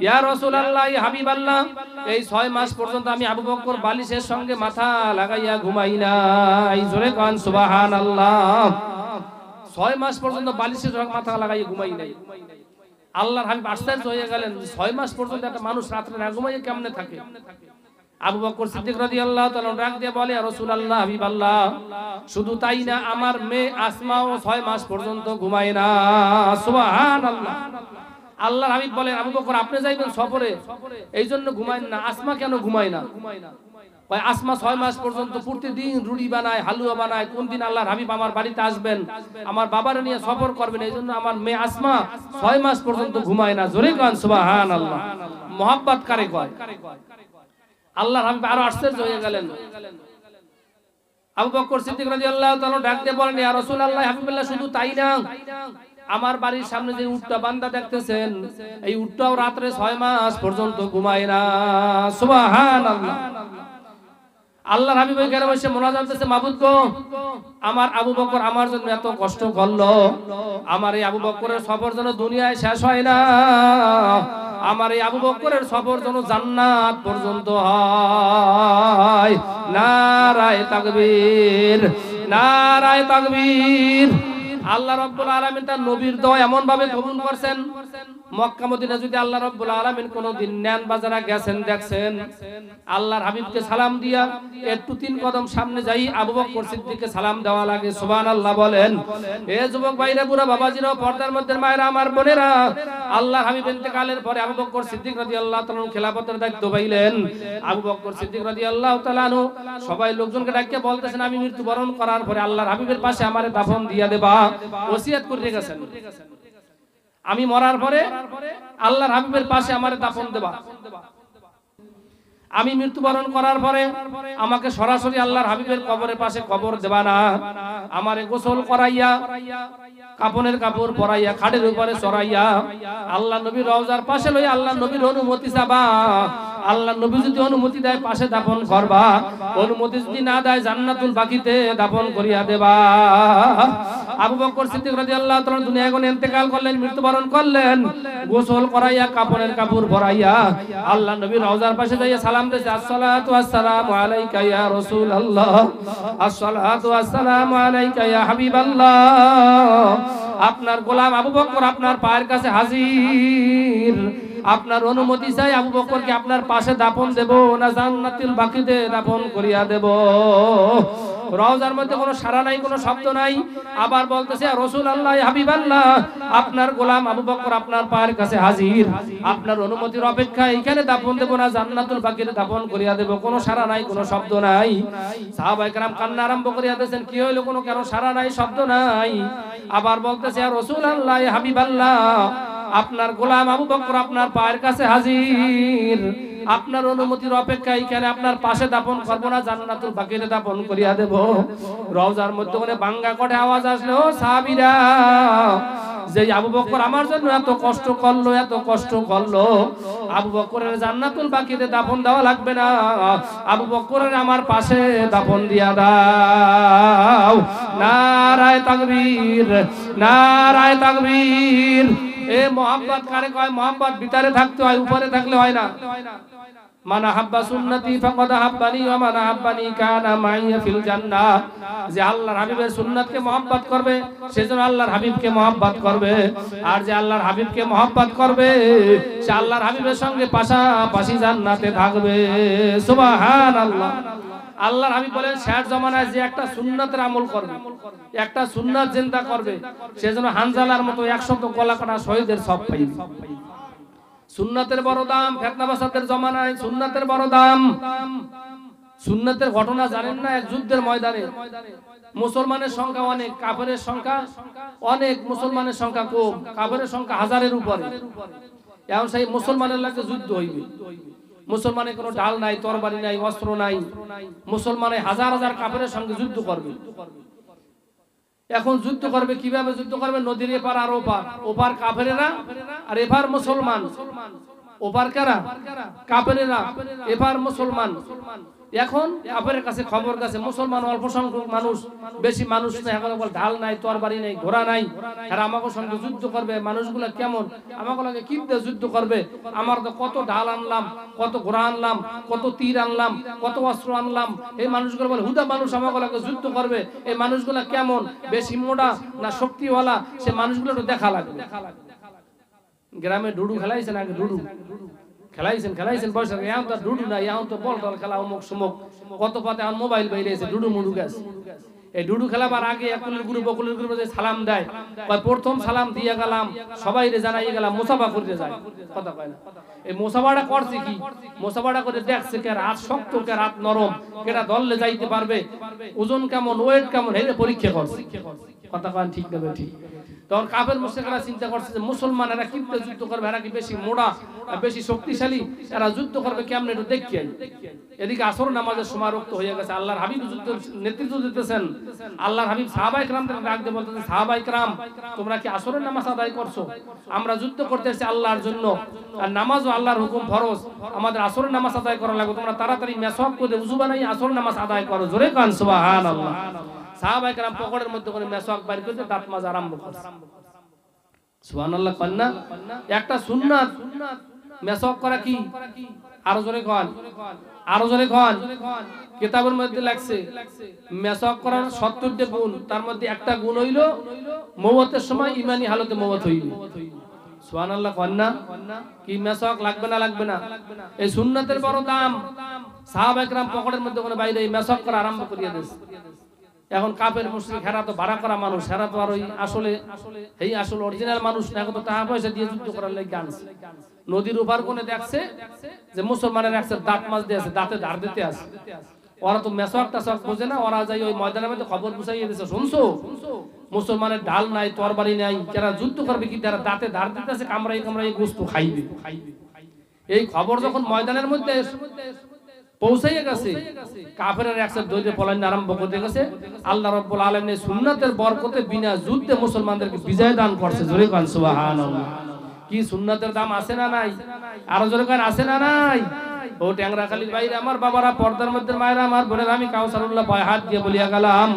ইয়া রাসূলুল্লাহ হাবিবাল্লাহ, এই 6 মাস পর্যন্ত আমি আবু বকর বালিশের সঙ্গে মাথা লাগাইয়া ঘুমাই নাই। জোরে কান সুবহানাল্লাহ। 6 মাস পর্যন্ত বালিশের সঙ্গে মাথা লাগাইয়া ঘুমাই নাই। আল্লাহর হাবিব আশ্চর্য হয়ে গেলেন, 6 মাস পর্যন্ত একটা মানুষ রাতে না ঘুমাইয়ে কেমনে থাকে? আবু বকর সিদ্দিক রাদিয়াল্লাহু তাআলা ডাক দিয়ে বলে, ইয়া রাসূলুল্লাহ হাবিবাল্লাহ, শুধু তাই না, আমার মেয়ে আসমাও 6 মাস পর্যন্ত ঘুমায় না। সুবহানাল্লাহ। আল্লাহর হাবিব বলেন, আবু বকর আপনি যাইবেন সফরে, এইজন্য ঘুমায় না, আসমা কেন ঘুমায় না? কয় আসমা 6 মাস পর্যন্ত প্রতিদিন রুটি বানায়, হালুয়া বানায়, কোন দিন আল্লাহর হাবিব আমার বাড়িতে আসবেন, আমার বাবারে নিয়ে সফর করবেন, এইজন্য আমার মেয়ে আসমা 6 মাস পর্যন্ত ঘুমায় না। জোরে কান সুবহানাল্লাহ। মোহাব্বত কারে কয়? আল্লাহর হাবিব আরো আশ্চর্য হয়ে গেলেন। আবু বকর সিদ্দিক রাদিয়াল্লাহু তাআলা ডাক দিয়ে বলেন, ইয়া রাসূলুল্লাহ হাবিবাল্লাহ, শুধু তাই না, আমার বাড়ির সামনে যে উটটা বান্দা দেখতেছেন, এই উটটাও রাতে 6 মাস পর্যন্ত ঘুমায় না। সুবহানাল্লাহ। আল্লাহর হাবিব ওইখানে বসে মোনাজাত করতেছে, মাবুদ গো, আমার আবু বকর আমার জন্য এত কষ্ট করলো, আমার এই আবু বকরের সফর যেন দুনিয়ায় শেষ হয় না, আমার এই আবু বকরের সফর যেন জান্নাত পর্যন্ত হয়। নারায়ে তাকবীর, নারায়ে তাকবীর। আল্লাহ রাব্বুল আলামিন তার নবীর দোয়া এমন ভাবে কবুল করছেন, মক্কা মদিনা যদি আল্লাহ রাব্বুল আলামিন কোনদিন নেন বাজারে গেছেন, দেখছেন, আল্লাহর হাবিবকে সালাম দিয়া একটু 3 কদম সামনে যাই আবু বকর সিদ্দিককে সালাম দেওয়া লাগে। সুবহানাল্লাহ বলেন। এ যুবক ভাইরা, বুড়া বাবাজিরা, পর্দার মধ্যে মায়েরা, আমার বোনেরা, আল্লাহর হাবিব ইন্তেকালের পরে আবু বকর সিদ্দিক রাদিয়াল্লাহু তাআলা খেলাফতের দায়িত্ব পাইলেন। আবু বকর সিদ্দিক রাদিয়াল্লাহু তাআলা সবাই লোকজনকে ডাকিয়ে বলতেছেন, আমি মৃত্যুবরণ করার পরে আল্লাহর হাবিবের পাশে আমারে দাফন দিয়া দেবা, ওসিয়ত করে গেছেন, আমি মরার পরে আল্লাহর হাবিবের পাশে আমারে দাফন দেবা। আমি মৃত্যুবরণ করার পরে আমাকে সরাসরি আল্লাহর হাবিবের কবরের পাশে কবর দেবা না, আমারে গোসল করাইয়া, কাপনের কাপড় পরাইয়া, খাটের উপরে চড়াইয়া আল্লাহ নবীর রওজার পাশে লই আল্লাহ নবীর অনুমতি চাবা। আল্লাহ নবী যদি অনুমতি দেয় পাশে দাফন করবা, অনুমতি যদি না দেয় জান্নাতুল বাকিতে দাফন করিয়া দেবা। আবু বকর সিদ্দিক রাদিয়াল্লাহু তাআলা দুনিয়া থেকে ইন্তেকাল করলেন, মৃত্যুবরণ করলেন, গোসল করাইয়া, কাপনের কাপড় পরাইয়া আল্লাহ নবীর রওজার পাশে যাইয়া সালাম দিয়েছে, আসসালাতু ওয়াসসালামু আলাইকা ইয়া রাসূলুল্লাহ, আসসালাতু ওয়াসসালামু আলাইকা ইয়া হাবিবাল্লাহ, আপনার গোলাম আবু বকর আপনার পায়ের কাছে হাজির, আপনার অনুমতি চাই আবু বকরকে আপনার পাশে দাফন দেব না জান্নাতুল বাকিতে দাফন করিয়া দেব। রওজার মধ্যে কোনো সাড়া নাই, কোনো শব্দ নাই। আবার বলতেছে, রাসূলুল্লাহ হাবিবাল্লাহ, আপনার গোলাম আবু বকর আপনার পায়ের কাছে হাজির, আপনার অনুমতির অপেক্ষায় এখানে দাফন দেব না জান্নাতুল বাকিতে দাফন করিয়া দেব। কোনো সাড়া নাই, কোনো শব্দ নাই। সাহাবায়ে কেরাম কান্না আরম্ভ করিয়া দিয়েছেন, কি হইলো, কোনো কেন সাড়া নাই, শব্দ নাই। আবার বলতেছে, রাসূলুল্লাহ হাবিবাল্লাহ, আপনার গোলাম আবু বকর আপনার পায়ের কাছে হাজির, আপনার অনুমতির অপেক্ষায় এখানে আপনার পাশে দাফন করব না জান্নাতুল বাকিতে দাফন করিয়া দেব। রওজার মধ্যে করে বাঙ্গা করে আওয়াজ আসলো, ও সাহাবীরা, যে আবু বকর আমার জন্য এত কষ্ট করলো, এত কষ্ট করলো, আবু বকরের জান্নাতুল বাকিতে দাফন দেওয়া লাগবে না, আবু বকরের আমার পাশে দাফন দিয়া দাও। নারায়ে তাকবীর, নারায়ে তাকবীর। এ মোহাম্মত কারে কয়? মোহাম্মত ভিতরে থাকতে হয়, উপরে থাকলে হয় না। মান আহাব্বা সুন্নতি ফাকাদ আহাব্বানি ওয়া মান আহাব্বানি কানা মাইয়া ফিল জান্নাহ। যে আল্লাহর হাবিবের সুন্নাতকে মহব্বত করবে সেজন্য আল্লাহর হাবিবকে মহব্বত করবে, আর যে আল্লাহর হাবিবকে মহব্বত করবে সে আল্লাহর হাবিবের সঙ্গে পাশাপাশি জান্নাতে থাকবে। সুবহানাল্লাহ। আল্লাহর হাবিব বলেন, শেষ জামানায় যে একটা সুন্নাতের আমল করবে, একটা সুন্নাত জিন্দা করবে, সেজন্য হানজালার মতো 100 গলা কাটা শহীদের সব পাইবে। সুন্নাতের বড় দাম, ফিতনা ফাসাদের জমানায় সুন্নাতের বড় দাম। সুন্নাতের ঘটনা জানেন না? এক যুদ্ধের ময়দানে মুসলমানের সংখ্যা অনেক, কাফেরের সংখ্যা অনেক, মুসলমানের সংখ্যা কম, কাফেরের সংখ্যা হাজারের উপরে। এখন সেই মুসলমানের লাগে যুদ্ধ হইবে, মুসলমানের কোনো ঢাল নাই, তরবারি নাই, অস্ত্র নাই, মুসলমানের হাজার হাজার কাফেরের সঙ্গে যুদ্ধ করবে। এখন যুদ্ধ করবে কিভাবে? যুদ্ধ করবে নদীর এপার আর ওপার, ওপার কাফেরেরা আর এপার মুসলমান। ওপার কারা? কাফেরেরা, এপার মুসলমান। এখন কাফেরের কাছে খবর গেছে মুসলমান অল্প সংখ্যক মানুষ, বেশি মানুষ নাই, এখন বল ঢাল নাই, তরবারি নাই, ঘোড়া নাই, আর আমাকে সঙ্গে যুদ্ধ করবে। মানুষগুলো কেমন? আমাকে লাগে কি দিয়ে যুদ্ধ করবে? আমার তো কত ঢাল আনলাম, কত ঘোড়া আনলাম, কত তীর আনলাম, কত অস্ত্র আনলাম। এই মানুষগুলো বলে হুদা মানুষ আমাকে লাগে যুদ্ধ করবে। এই মানুষগুলো কেমন? বেশি মোটা না শক্তিওয়ালা? সে মানুষগুলো একটু দেখা লাগবে। গ্রামে ডুডু খেলাইছেন, আগে ডুডু খেলাইছেন বয়স, এখন তো ডুডু নাই, এখন তো বল টল খেলা, অমুক সমুক কত পাতে এখন মোবাইল বেরিয়েছে, ডুডু মুডু গেছে। এই ডুডু খেলাবার আগে একুলের গ্রুপ বকুলের গ্রুপে যে সালাম দেয়, প্রথম সালাম দিয়ে গেলাম, সবাই রে জানাই গেলাম, মুসাফা করতে যায়, কথা কয় না। এই মুসাফাটা করছে কি? মুসাফাটা করে দেখছে কে রাত শক্ত, কে রাত নরম, কেটা দললে যাইতে পারবে, ওজন কেমন, ওয়েট কেমন, এই পরীক্ষা করছে, কথা কয় ঠিক না? ঠিক। তখন কাফের মুশরিকরা চিন্তা করছে যে মুসলমান এরা কিভাবে যুদ্ধ করবে, এরা কি বেশি মোটা, বেশি শক্তিশালী, এরা যুদ্ধ করবে কেমনে, একটু দেখি। এদিকে আসর নামাজের সময় রক্ত হয়ে গেছে, আল্লাহর হাবিব যুদ্ধের নেতৃত্ব দিতেছেন। আল্লাহর হাবিব সাহাবায়ে কেরামদের ডাক দিয়ে বলতেছেন, সাহাবায়ে কেরাম তোমরা কি আসরের নামাজ আদায় করছো? আমরা যুদ্ধ করতেছি আল্লাহর জন্য, আর নামাজও আল্লাহর হুকুম ফরজ, আমাদের আসরের নামাজ আদায় করা লাগবে, তোমরা তাড়াতাড়ি মেসওয়াক করে উযু বানাই আসরের নামাজ আদায় করো। জোরে কান সুবহানাল্লাহ। সাহাবায়ে কেরাম পকেটের মধ্যে করে মেসওয়াক বাইর করে দাঁত মাজা আরম্ভ করছে। সুবহানাল্লাহ কন্না। একটা সুন্নাত মেসওয়াক করা কি? আরো জোরে কোন, আরো জোরে কোন। কিতাবের মধ্যে লেখছে মেসওয়াক করার 70টা গুণ, তার মধ্যে একটা গুণ হইল মওতের সময় ঈমানি হালতে মওত হইবে। সুবহানাল্লাহ কন্না। কি মেসওয়াক লাগবে না? লাগবে না। এই সুন্নাতের বড় দাম। সাহাবায়ে কেরাম পকেটের মধ্যে করে বাইরে মেসওয়াক করা আরম্ভ করিয়ে দিয়েছে। এখন কাফের মুশরিক হেরা তো ভাড়া করা মানুষ, হেরা তো আর ওই আসলে এই আসলে অরিজিনাল মানুষ না, এখন তো টাকা পয়সা দিয়ে যুদ্ধ করার লাগি আনছে। নদীর ওপার কোণে দেখছে যে মুসলমানের একসাথে দাঁত মাছ দিয়ে আছে, দাঁতে ধার দিতে আছে। ওরা তো মেসওয়াক টাসওয়াক বোঝে না, ওরা যাই ওই ময়দানের মধ্যে খবর বুঝাইয়ে দিয়েছে, শুনছো মুসলমানের ঢাল নাই, তরবারি নাই, যারা যুদ্ধ করবে কি, যারা দাঁতে ধার দিতে আছে, কামড়াই কামড়াই গোশত খাইবে। এই খবর যখন ময়দানের মধ্যে পৌঁছাইয়া গেছে, কাফেরের একসাথে দৈর্য পলায়ন আরম্ভ করতে গেছে। আল্লাহ রাব্বুল আলামিন সুন্নাতের বরকতে বিনা যুদ্ধে মুসলমানদেরকে বিজয় দান করছে। জোরে কান সুবহানাল্লাহ। কি সুন্নাতের দাম আছে না নাই? আরো জোরে কান আছে না নাই? ও ট্যাংরা খালির বাইরে আমার বাবারা, পর্দার মধ্যে মায়েরা, আমার বোনেরা, আমি কাউসারুল্লাহ পায়ে হাত দিয়ে বলিয়া গেলাম,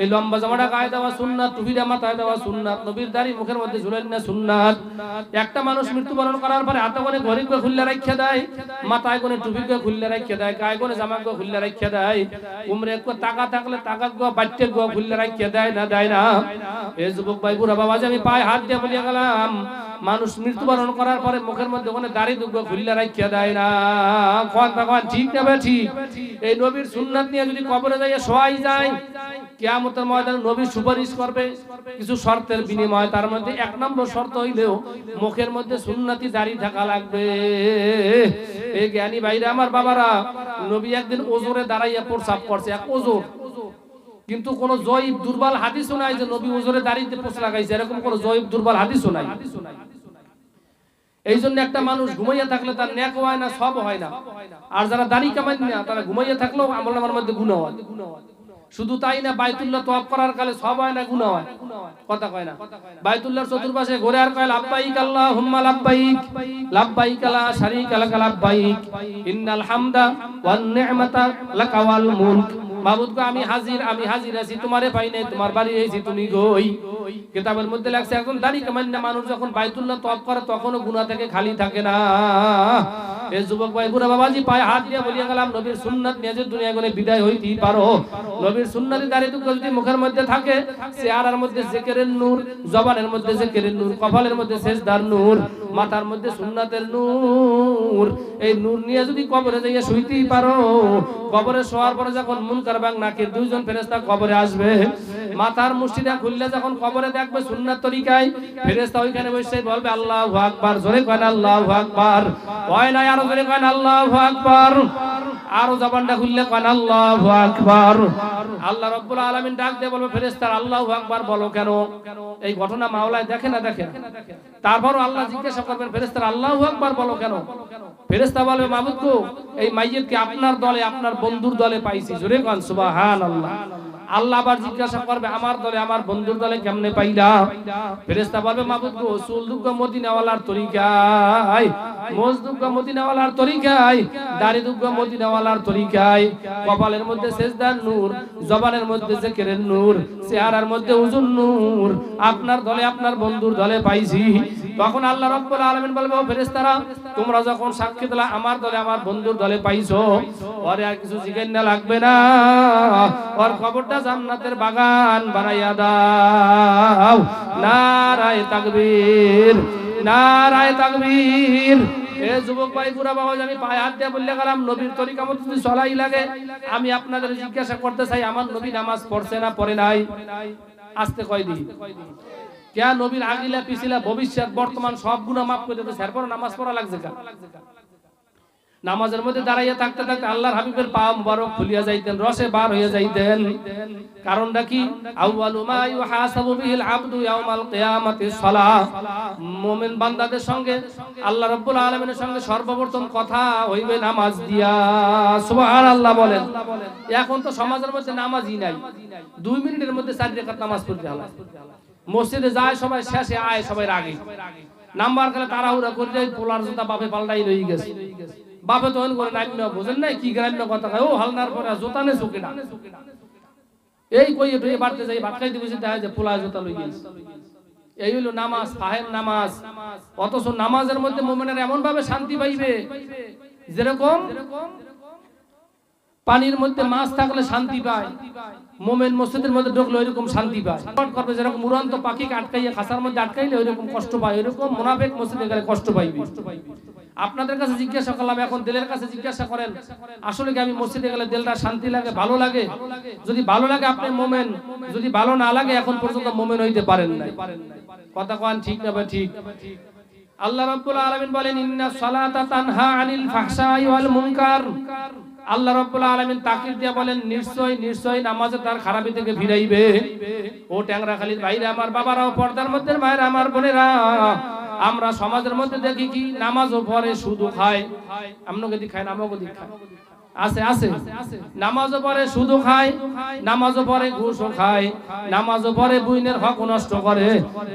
এই লম্বা জামাটা গায়ে দেওয়া সুন্নাত, টুপিটা মাথায় দেওয়া সুন্নাত, নবীর দাড়ি মুখের মধ্যে ঝুলেন না সুন্নাত। একটা মানুষ মৃত্যুবরণ করার পরে হাতে করে ঘড়ি করে খুললে রাখিয়া দেয়, মাথায় করে টুপি করে খুললে রাখিয়া দেয়, গায়ে করে জামা করে খুললে রাখিয়া দেয়, উমরে একটু টাকা থাকলে টাকা গো বাচ্চা গো খুললে রাখিয়া দেয় না? দেয় না? এই যুবক ভাই বুড়া বাবা, আমি পায়ে হাত দিয়ে বলিয়া গেলাম, মানুষ মৃত্যুবরণ করার পরে মুখের মধ্যে ওখানে দাড়ি দুগো খুললে রাখিয়া দেয় না। কোন তখন ঠিক না ঠিক? এই নবীর সুন্নাত নিয়ে যদি কবরে যাইয়া শোয়াই যায়, কিয়ামতের ময়দানে নবী সুপারিশ করবে কিছু শর্তের বিনিময়ে। তার মধ্যে এক নম্বর শর্ত হইলেও মুখের মধ্যে সুন্নতি দাড়ি থাকা লাগবে। এই জ্ঞানী ভাইরা আমার বাবারা, নবী একদিন ওজোরে দাঁড়াইয়া প্রস্রাব করছে, এক ওজোর, কিন্তু কোন জয়ীব দুর্বল হাদিসও নাই যে নবী ওজোরে দাঁড়িয়ে পোষ লাগাইছে, এরকম কোন জয়ীব দুর্বল হাদিসও নাই। এই জন্য একটা মানুষ ঘুমাইয়া থাকলে তার নেক হয় না, সব হয় না। আর যারা দাড়ি কামাই না, তারা ঘুমাইয়া থাকলেও আমলনামার মধ্যে গুনাহ হয়। শুধু তাই না, বাইতুল্লাহ তওয়াফ করার কালে সব হয় না, গুনাহ হয়, কথা কয় না। বাইতুল্লাহর চতুর্পাশে ঘুরে আর কয় লাব্বাইক আল্লাহুম্মা লাব্বাইক, লাব্বাইক লা শারীকা লাক লাব্বাইক, ইন্নাল হামদা ওয়ান নি'মাতা লাকা ওয়াল মুলক। মাবুদ গো, আমি হাজির আছি, তোমারে পাই নাই, তোমার বাড়ি আইছি, তুমি গই। কিতাবের মধ্যে লেখছে এখন দাড়ি কামাইনা মানুষ যখন বাইতুল্লাহ তওয়াফ করে তখনও গুনাহ থেকে খালি থাকে না। এই যুবক ভাই বুড়া বাবাজি পায়ে হাত দিয়ে বলিয়া গেলাম, নবীর সুন্নাত নিয়ে যে দুনিয়া করে বিদায় হইতেই পারো। নবীর সুন্নাতি দাড়ি টুকু যদি মুখের মধ্যে থাকে, চেহারার মধ্যে জিকিরের নূর, জবানের মধ্যে জিকিরের নূর, কপালের মধ্যে সেজদার নূর, মাথার মধ্যে সুন্নাতের নূর, এই নূর নিয়ে যদি কবরে যাইয়া শুইতেই পারো, কবরে শোয়ার পরে যখন মুনকার এবং নাকির দুইজন ফেরেশতা কবরে আসবে, মাথার মুষ্টিটা খুললে যখন কবর কবরে দেখবে সুন্নাত তরিকায় ফেরেশতা ওইখানে বসে বলবে আল্লাহু আকবার, জোরে করেন আল্লাহু আকবার, হয় না আরো জোরে করেন আল্লাহু আকবার, আরো জবানটা খুললে করেন আল্লাহু আকবার। আল্লাহ রাব্বুল আলামিন ডাক দিয়ে বলবে ফেরেশতারা আল্লাহু আকবার বলো কেন? এই ঘটনা মাওলায় দেখে না দেখে? তারপরও আল্লাহ জিজ্ঞাসা করবেন ফেরেশতারা আল্লাহু আকবার বলো কেন? ফেরেশতা বলবে মাবুদ গো, এই মাইয়িতকে আপনার দলে আপনার বন্ধুর দলে পাইছি, জোরে করেন সুবহানাল্লাহ। আল্লাহ আবার জিজ্ঞাসা করবে আমার দলে আমার বন্ধুর দলে কেমনে পাইলা? ফেরেশতা বলবে মাবুদ গো, সুলদুগ মদিনাওয়ালার তরিকায়, মজদুগ মদিনাওয়ালার তরিকায়, দাড়িদুগ মদিনাওয়ালার তরিকায়, কপালের মধ্যে সেজদার নূর, জবানের মধ্যে জিকিরের নূর, চেহারার মধ্যে উজুর নূর, আপনার দলে আপনার বন্ধুর দলে পাইছি। তখন আল্লাহ রাব্বুল আলামিন বলবে ও ফেরেশতারা, তোমরা যখন সাক্ষী দিলা আমার দলে আমার বন্ধুর দলে পাইছো, ওরে আর কিছু জিজ্ঞেস না লাগবে না, ওর কবরটা জান্নাতের বাগান বানাইয়া দাও। নারায়ে তাকবীর, নারায়ে তাকবীর। এ যুবক ভাই বুড়া বাবা, আমি পায়ে হাত দিয়ে বললে গেলাম নবীর তরিকা মতো যদি চলাই লাগে, আমি আপনাদের জিজ্ঞাসা করতে চাই আমার নবী নামাজ পড়ছে না পড়ে নাই? আস্তে কয় দিই কেন? নবীর আগিলা পিছিলা ভবিষ্যৎ বর্তমান সব গুনাহ মাফ করে দিতে এরপর নামাজ পড়া লাগছে কেন? নামাজের মধ্যে দাঁড়াইয়া থাকতে থাকতে আল্লাহর হাবিবের পা মুবারক ফুলিয়া যাইতেন, রসে বার হয়ে যাইতেন। কারণটা কি? আউয়ালু মা ইউহাসাবু বিহিল আবদু ইয়াউমাল কিয়ামাতিস সালাহ। মুমিন বান্দাদের সঙ্গে আল্লাহ রাব্বুল আলামিনের সঙ্গে সর্বপ্রথম কথা হইবে নামাজ দিয়া। সুবহানাল্লাহ বলেন। এখন তো সমাজের মধ্যে নামাজই নাই, 2 মিনিটের মধ্যে 4 রাকাত নামাজ পড়তে হয়। মসজিদে যায় সবাই, শেষে আয় সবাই আগে, নাম্বার গেলে তাড়াহুড়া করে যায়, পোলার জুতা বাপে পাল্টাই লই গেছে। বাপে তখন করে নাইমা বুঝেন নাই কি গ্রাম্য কথা কয়, ও হালনার পরে জুতা নে চুকে না, এই কই একটু বাড়তে যাই ভাত খাইতে বসে দেখা যায় পোলা জুতা লই গেছে। এই হলো নামাজ, ফাহেম নামাজ। অথচ নামাজের মধ্যে মুমিনের এমন ভাবে শান্তি পাইবে যেরকম পানির মধ্যে মাছ থাকলে শান্তি পায়, মুমিন মসজিদের মধ্যে ঢুকলে ওইরকম শান্তি পায়। করবে যেরকম উড়ন্ত পাখিকে আটকাইয়া খাঁচার মধ্যে আটকাইলে ওইরকম কষ্ট পায়, ওইরকম মুনাফিক মসজিদে গেলে কষ্ট পাইবে। আপনাদের কাছে জিজ্ঞাসা করলাম, এখন দিলের কাছে জিজ্ঞাসা করেন, আসলে কি আমি মসজিদে গেলে দিলটা শান্তি লাগে, ভালো লাগে? যদি ভালো লাগে আপনি মুমিন, যদি ভালো না লাগে এখন পর্যন্ত মুমিন হইতে পারেন না। কথা কোন ঠিক না? ঠিক। আল্লাহ রাব্বুল আলামিন বলেন ইন্নাস সালাতা তানহা আনিল ফাহশাই ওয়াল মুনকার। আল্লাহ রাব্বুল আলামিন তাকিদ দিয়ে বলেন নিশ্চয় নিশ্চয় নামাজে তার খারাপি থেকে ফিরাইবে। ও ট্যাংরাখালীর ভাইরা আমার, বাবারাও, পর্দার মধ্যে ভাইরা আমার, বোনেরা, আমরা সমাজের মধ্যে দেখি কি নামাজও পড়ে শুধু খায়। আমনকে দি খায়, নামাজও দি খায়, আছে আছে নামাজও পড়ে শুধু খায়, নামাজও পড়ে ঘুষও খায়, নামাজও পড়ে বুইনের হক নষ্ট করে,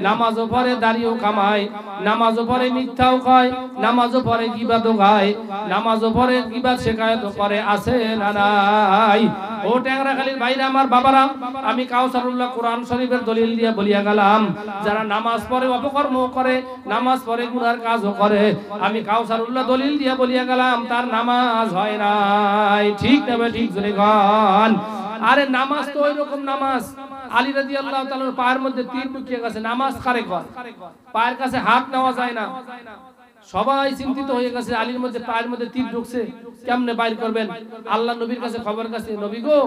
নামাজও পড়ে দাড়িও কামায়, নামাজও পড়ে মিথ্যাও কয়, নামাজও পড়ে গীবাতও গায়, নামাজও পড়ে গীবাত শেখায়তও করে। আছে না নাই? ও ট্যাংরাখালীর ভাইরা আমার, বাবারা, আমি কাউসারুল্লাহ কোরআন শরীফের দলিল দিয়ে বলিয়া গেলাম, যারা নামাজ পড়ে অপকর্ম করে, নামাজ পড়ে গুনার কাজও করে, আমি কাউসারুল্লাহ দলিল দিয়ে বলিয়া গেলাম তার নামাজ হয় না। ঠিক না? ঠিক জোরে গান। আরে নামাজ তো ওই রকম নামাজ, আলী রাদিয়াল্লাহু তাআলার পায়ের মধ্যে তীর ঢুকিয়ে গেছে, নামাজ কারে কয়? পায়ের কাছে হাত নেওয়া যায় না। সবাই চিন্তিত হয়ে গেছে, আলীর মধ্যে পায়ের মধ্যে তীর ঢুকছে, কেমনে বাইর করবেন? আল্লাহ নবীর কাছে খবর কাছে, নবী গো,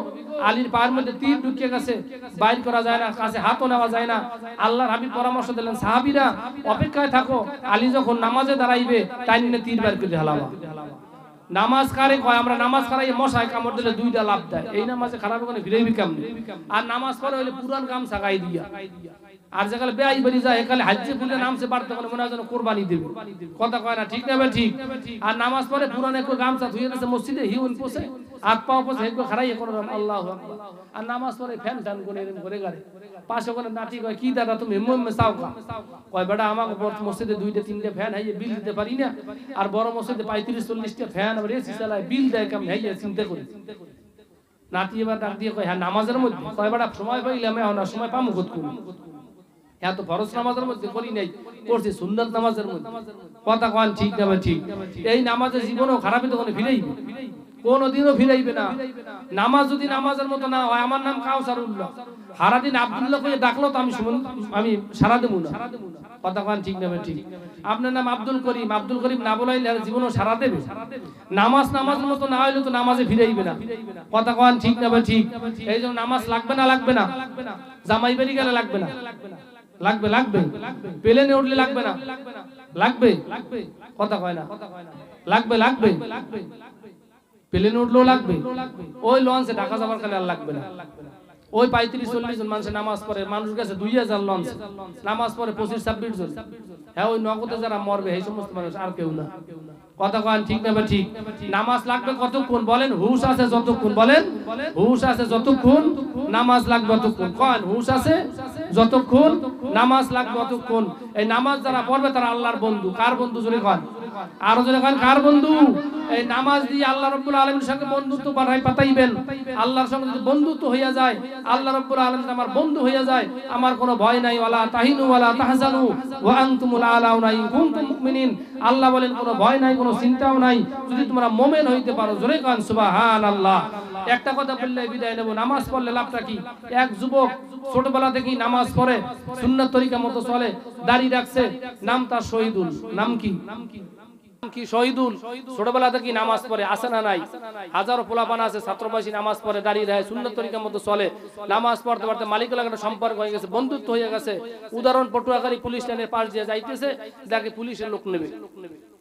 আলীর পায়ের মধ্যে তীর ঢুকিয়ে গেছে, বাইর করা যায় না, কাছে হাতও নেওয়া যায় না। আল্লাহর হাবিব পরামর্শ দিলেন, সাহাবীরা অপেক্ষায় থাকো, আলী যখন নামাজে দাঁড়াইবে তাই নিয়ে তীর বাইর করে হালাবা। নামাজ কারে কয়? আমরা নামাজ কারাই মশায় কামড় দিলে 2টা লাভ দেয়, এই নামাজে খারাপ করে ফিরাইবি কেমনে? আর নামাজ পড়ে হইলে পুরান গামছা গায়ে দিয়া, আর যেখানে বেআই বেরি যায় এখানে হাজ্জে ফুলে নামছে বাড়তে করে মনে হয় যেন কোরবানি দেবে। কথা কয় না? ঠিক না? ঠিক। আর নামাজ পড়ে পুরান একটু গামছা ধুয়ে গেছে মসজিদে, হিউন পোষে, হাত পাও পোষে, একটু খারাই করে আল্লাহু আকবার। আর নামাজ পড়ে ফ্যান টান করে এরকম করে গাড়ে পাশে করে নাটি কয়, কি দাদা তুমি মুম্মে চাওকা? কয় বেটা আমাকে মসজিদে 2টা 3টা ফ্যান হাইয়ে বিল দিতে পারি না, আর বড় মসজিদে 35-40টা ফ্যান আবার এসি চালায়, বিল দেয় কেমন হাইয়ে চিন্তা করি। নাতি এবার ডাক দিয়ে কয়, হ্যাঁ নামাজের মধ্যে? কয় বেটা সময় পাইলাম না, সময় পামু কত করি, এত ফরজ নামাজের মধ্যে করি নাই, করছি সুন্নাত নামাজের মধ্যে। কথা কোন ঠিক না? ঠিক। এই নামাজের জীবনও খারাপই তখন ফিরেই কোনদিনও ফিরাইবে না। নামাজ যদি নামাজের মতো না হয়, আমার নাম কাউসারুল্লাহ, সারাদিন আব্দুল্লাহ করে ডাকলো তো আমি সারা দেবো না। কথা কন ঠিক না ঠিক? আপনার নাম আব্দুল করিম, আব্দুল করিম না বলাইলে জীবনও সারা দেবে? নামাজের মতো না হইলে তো নামাজে ফিরাইবে না। কথা কন ঠিক না ঠিক? এই জন্য নামাজ লাগবে না লাগবে না? জামাই বাড়ি গেলে লাগবে না? লাগবে লাগবে। প্লেনে উঠলে লাগবে না? লাগবে। কথা কয় না? লাগবে লাগবে। প্লেনে উঠলেও লাগবে। ওই লঞ্চে ঢাকা যাবার কালে আর লাগবে না। ওই 35-40 জন মানুষ নামাজ পড়ে, মানুষ গেছে 2000 লঞ্চ, নামাজ পড়ে 25-26 জন। হ্যাঁ, ওই নগদে যারা মরবে এই সমস্ত মানুষ, আর কেউ না। কথা কন ঠিক না ঠিক? নামাজ লাগবে কতক্ষণ বলেন? হুশ আছে যতক্ষণ, বলেন হুশ আছে যতক্ষণ নামাজ লাগবে ততক্ষণ। কন হুশ আছে যতক্ষণ নামাজ লাগবে ততক্ষণ। এই নামাজ যারা পড়বে তারা আল্লাহর বন্ধু। কার বন্ধু জোরে কন? আরো জোরে কন, কার বন্ধু? এই নামাজ দিয়ে আল্লাহ রাব্বুল আলামিনের সঙ্গে বন্ধুত্ব পাতাইবেন। আল্লাহর সঙ্গে যদি বন্ধুত্ব হইয়া যায়, আল্লাহ রাব্বুল আলামিন আমার বন্ধু হইয়া যায়, আমার কোনো ভয় নাই। ওয়ালা তাহিনু ওয়ালা তাহজানু ওয়া আনতুমুল আলাউনা ইন কুনতুম মুমিনিন। আল্লাহ বলেন কোনো ভয় নাই, কোনো চিন্তাও নাই যদি তোমরা মুমিন হইতে পারো। জোরে কন সুবহানাল্লাহ। একটা কথা বললে বিদায় নেব, নামাজ পড়লে লাভটা কি? এক যুবক ছোটবেলা থেকেই নামাজ পড়ে, সুন্নাত তরিকা মতো চলে, দাড়ি রাখছে, নাম তার শহীদুল। নাম কি? কি শহীদুল? ছোটবেলা থেকে নামাজ পড়ে, আছে না নাই? হাজারো পোলাপান আছে ছাত্রবাসী নামাজ পড়ে, দাঁড়িয়ে রাখে, সুন্নাত তরিকার মতো চলে। নামাজ পড়তে পড়তে মালিকের লাগে সম্পর্ক হয়ে গেছে, বন্ধুত্ব হয়ে গেছে। উদাহরণ, পটুয়াখালী পুলিশ লাইনের পাশ দিয়ে যাইতেছে, দেখে পুলিশের লোক নেবে,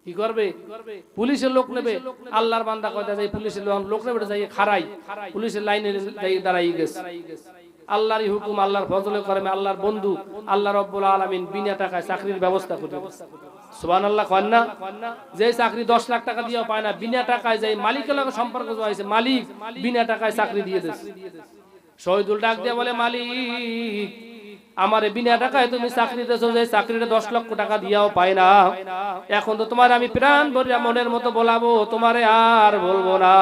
কি করবে? পুলিশের লোক নেবে। আল্লাহর বান্দা কয় যায় পুলিশের লোক নেবে, যাই খাড়াই পুলিশের লাইনে যাই দাঁড়াই গেছে। আল্লাহরই হুকুম, আল্লাহর ফজলে করমে আল্লাহর বন্ধু আল্লাহ রাব্বুল আলামিন বিনা টাকায় চাকরির ব্যবস্থা করে। সুবহানাল্লাহ কন না? যে চাকরি 10 লাখ টাকা দিয়েও পায় না, বিনা টাকায় যে মালিকের লগে সম্পর্ক হয়েছে, মালিক বিনা টাকায় চাকরি দিয়ে দিয়েছে। শহীদুল ডাক দিয়ে বলে, মালিক আমারে বিনা টাকায় তুমি চাকরি দিয়েছো, যে চাকরিটা 10 লক্ষ টাকা দিয়েও পায় না। এখন তো তোমার আমি প্রাণ ভরিয়া মনের মতো বলাবো, তোমারে আর বলবো না।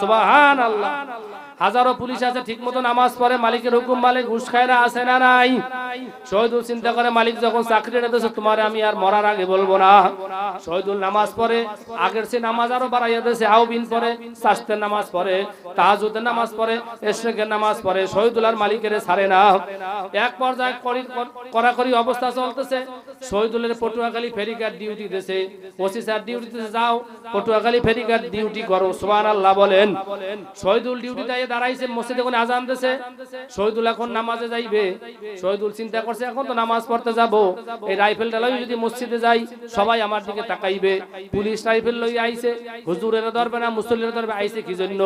সুবহানাল্লাহ। হাজারো পুলিশ আছে ঠিক মতো নামাজ পড়ে, মালিকের হুকুম মালিক ঘুষ খায় না, আছে না নাই? শহীদুল চিন্তা করে, মালিক যখন চাকরিটা দিয়েছে তোমারে আমি আর মরার আগে বলবো না। শহীদুল নামাজ পড়ে, আগের সে নামাজ আরো বাড়াইয়া দিয়েছে, আউবিন পড়ে, সাস্তের নামাজ পড়ে, তাহাজ্জুদের নামাজ পড়ে, ইশরাকের নামাজ পড়ে। শহীদুল আর মালিকের ছাড়ে না। এক পর্যায়ে কড়াকড়ি অবস্থা চলতেছে। শহীদুলের পটুয়াখালী ফেরিঘাট ডিউটি দিয়েছে, ওসি স্যার ডিউটি দিয়েছে, যাও পটুয়াখালী ফেরিঘাট ডিউটি করো। সুবহানাল্লাহ বলেন। শহীদুল ডিউটিতে দাঁড়াইছে, মসজিদে কোন আজান দিয়েছে, শহীদুল এখন নামাজে যাইবে। শহীদুল চিন্তা করছে এখন তো নামাজ পড়তে যাব, এই রাইফেলটা লই যদি মসজিদে যাই সবাই আমার দিকে তাকাইবে। পুলিশ রাইফেল লই আইছে, হুজুরের ধরবে না, মুসল্লির ধরবে, আইছে কি জন্য?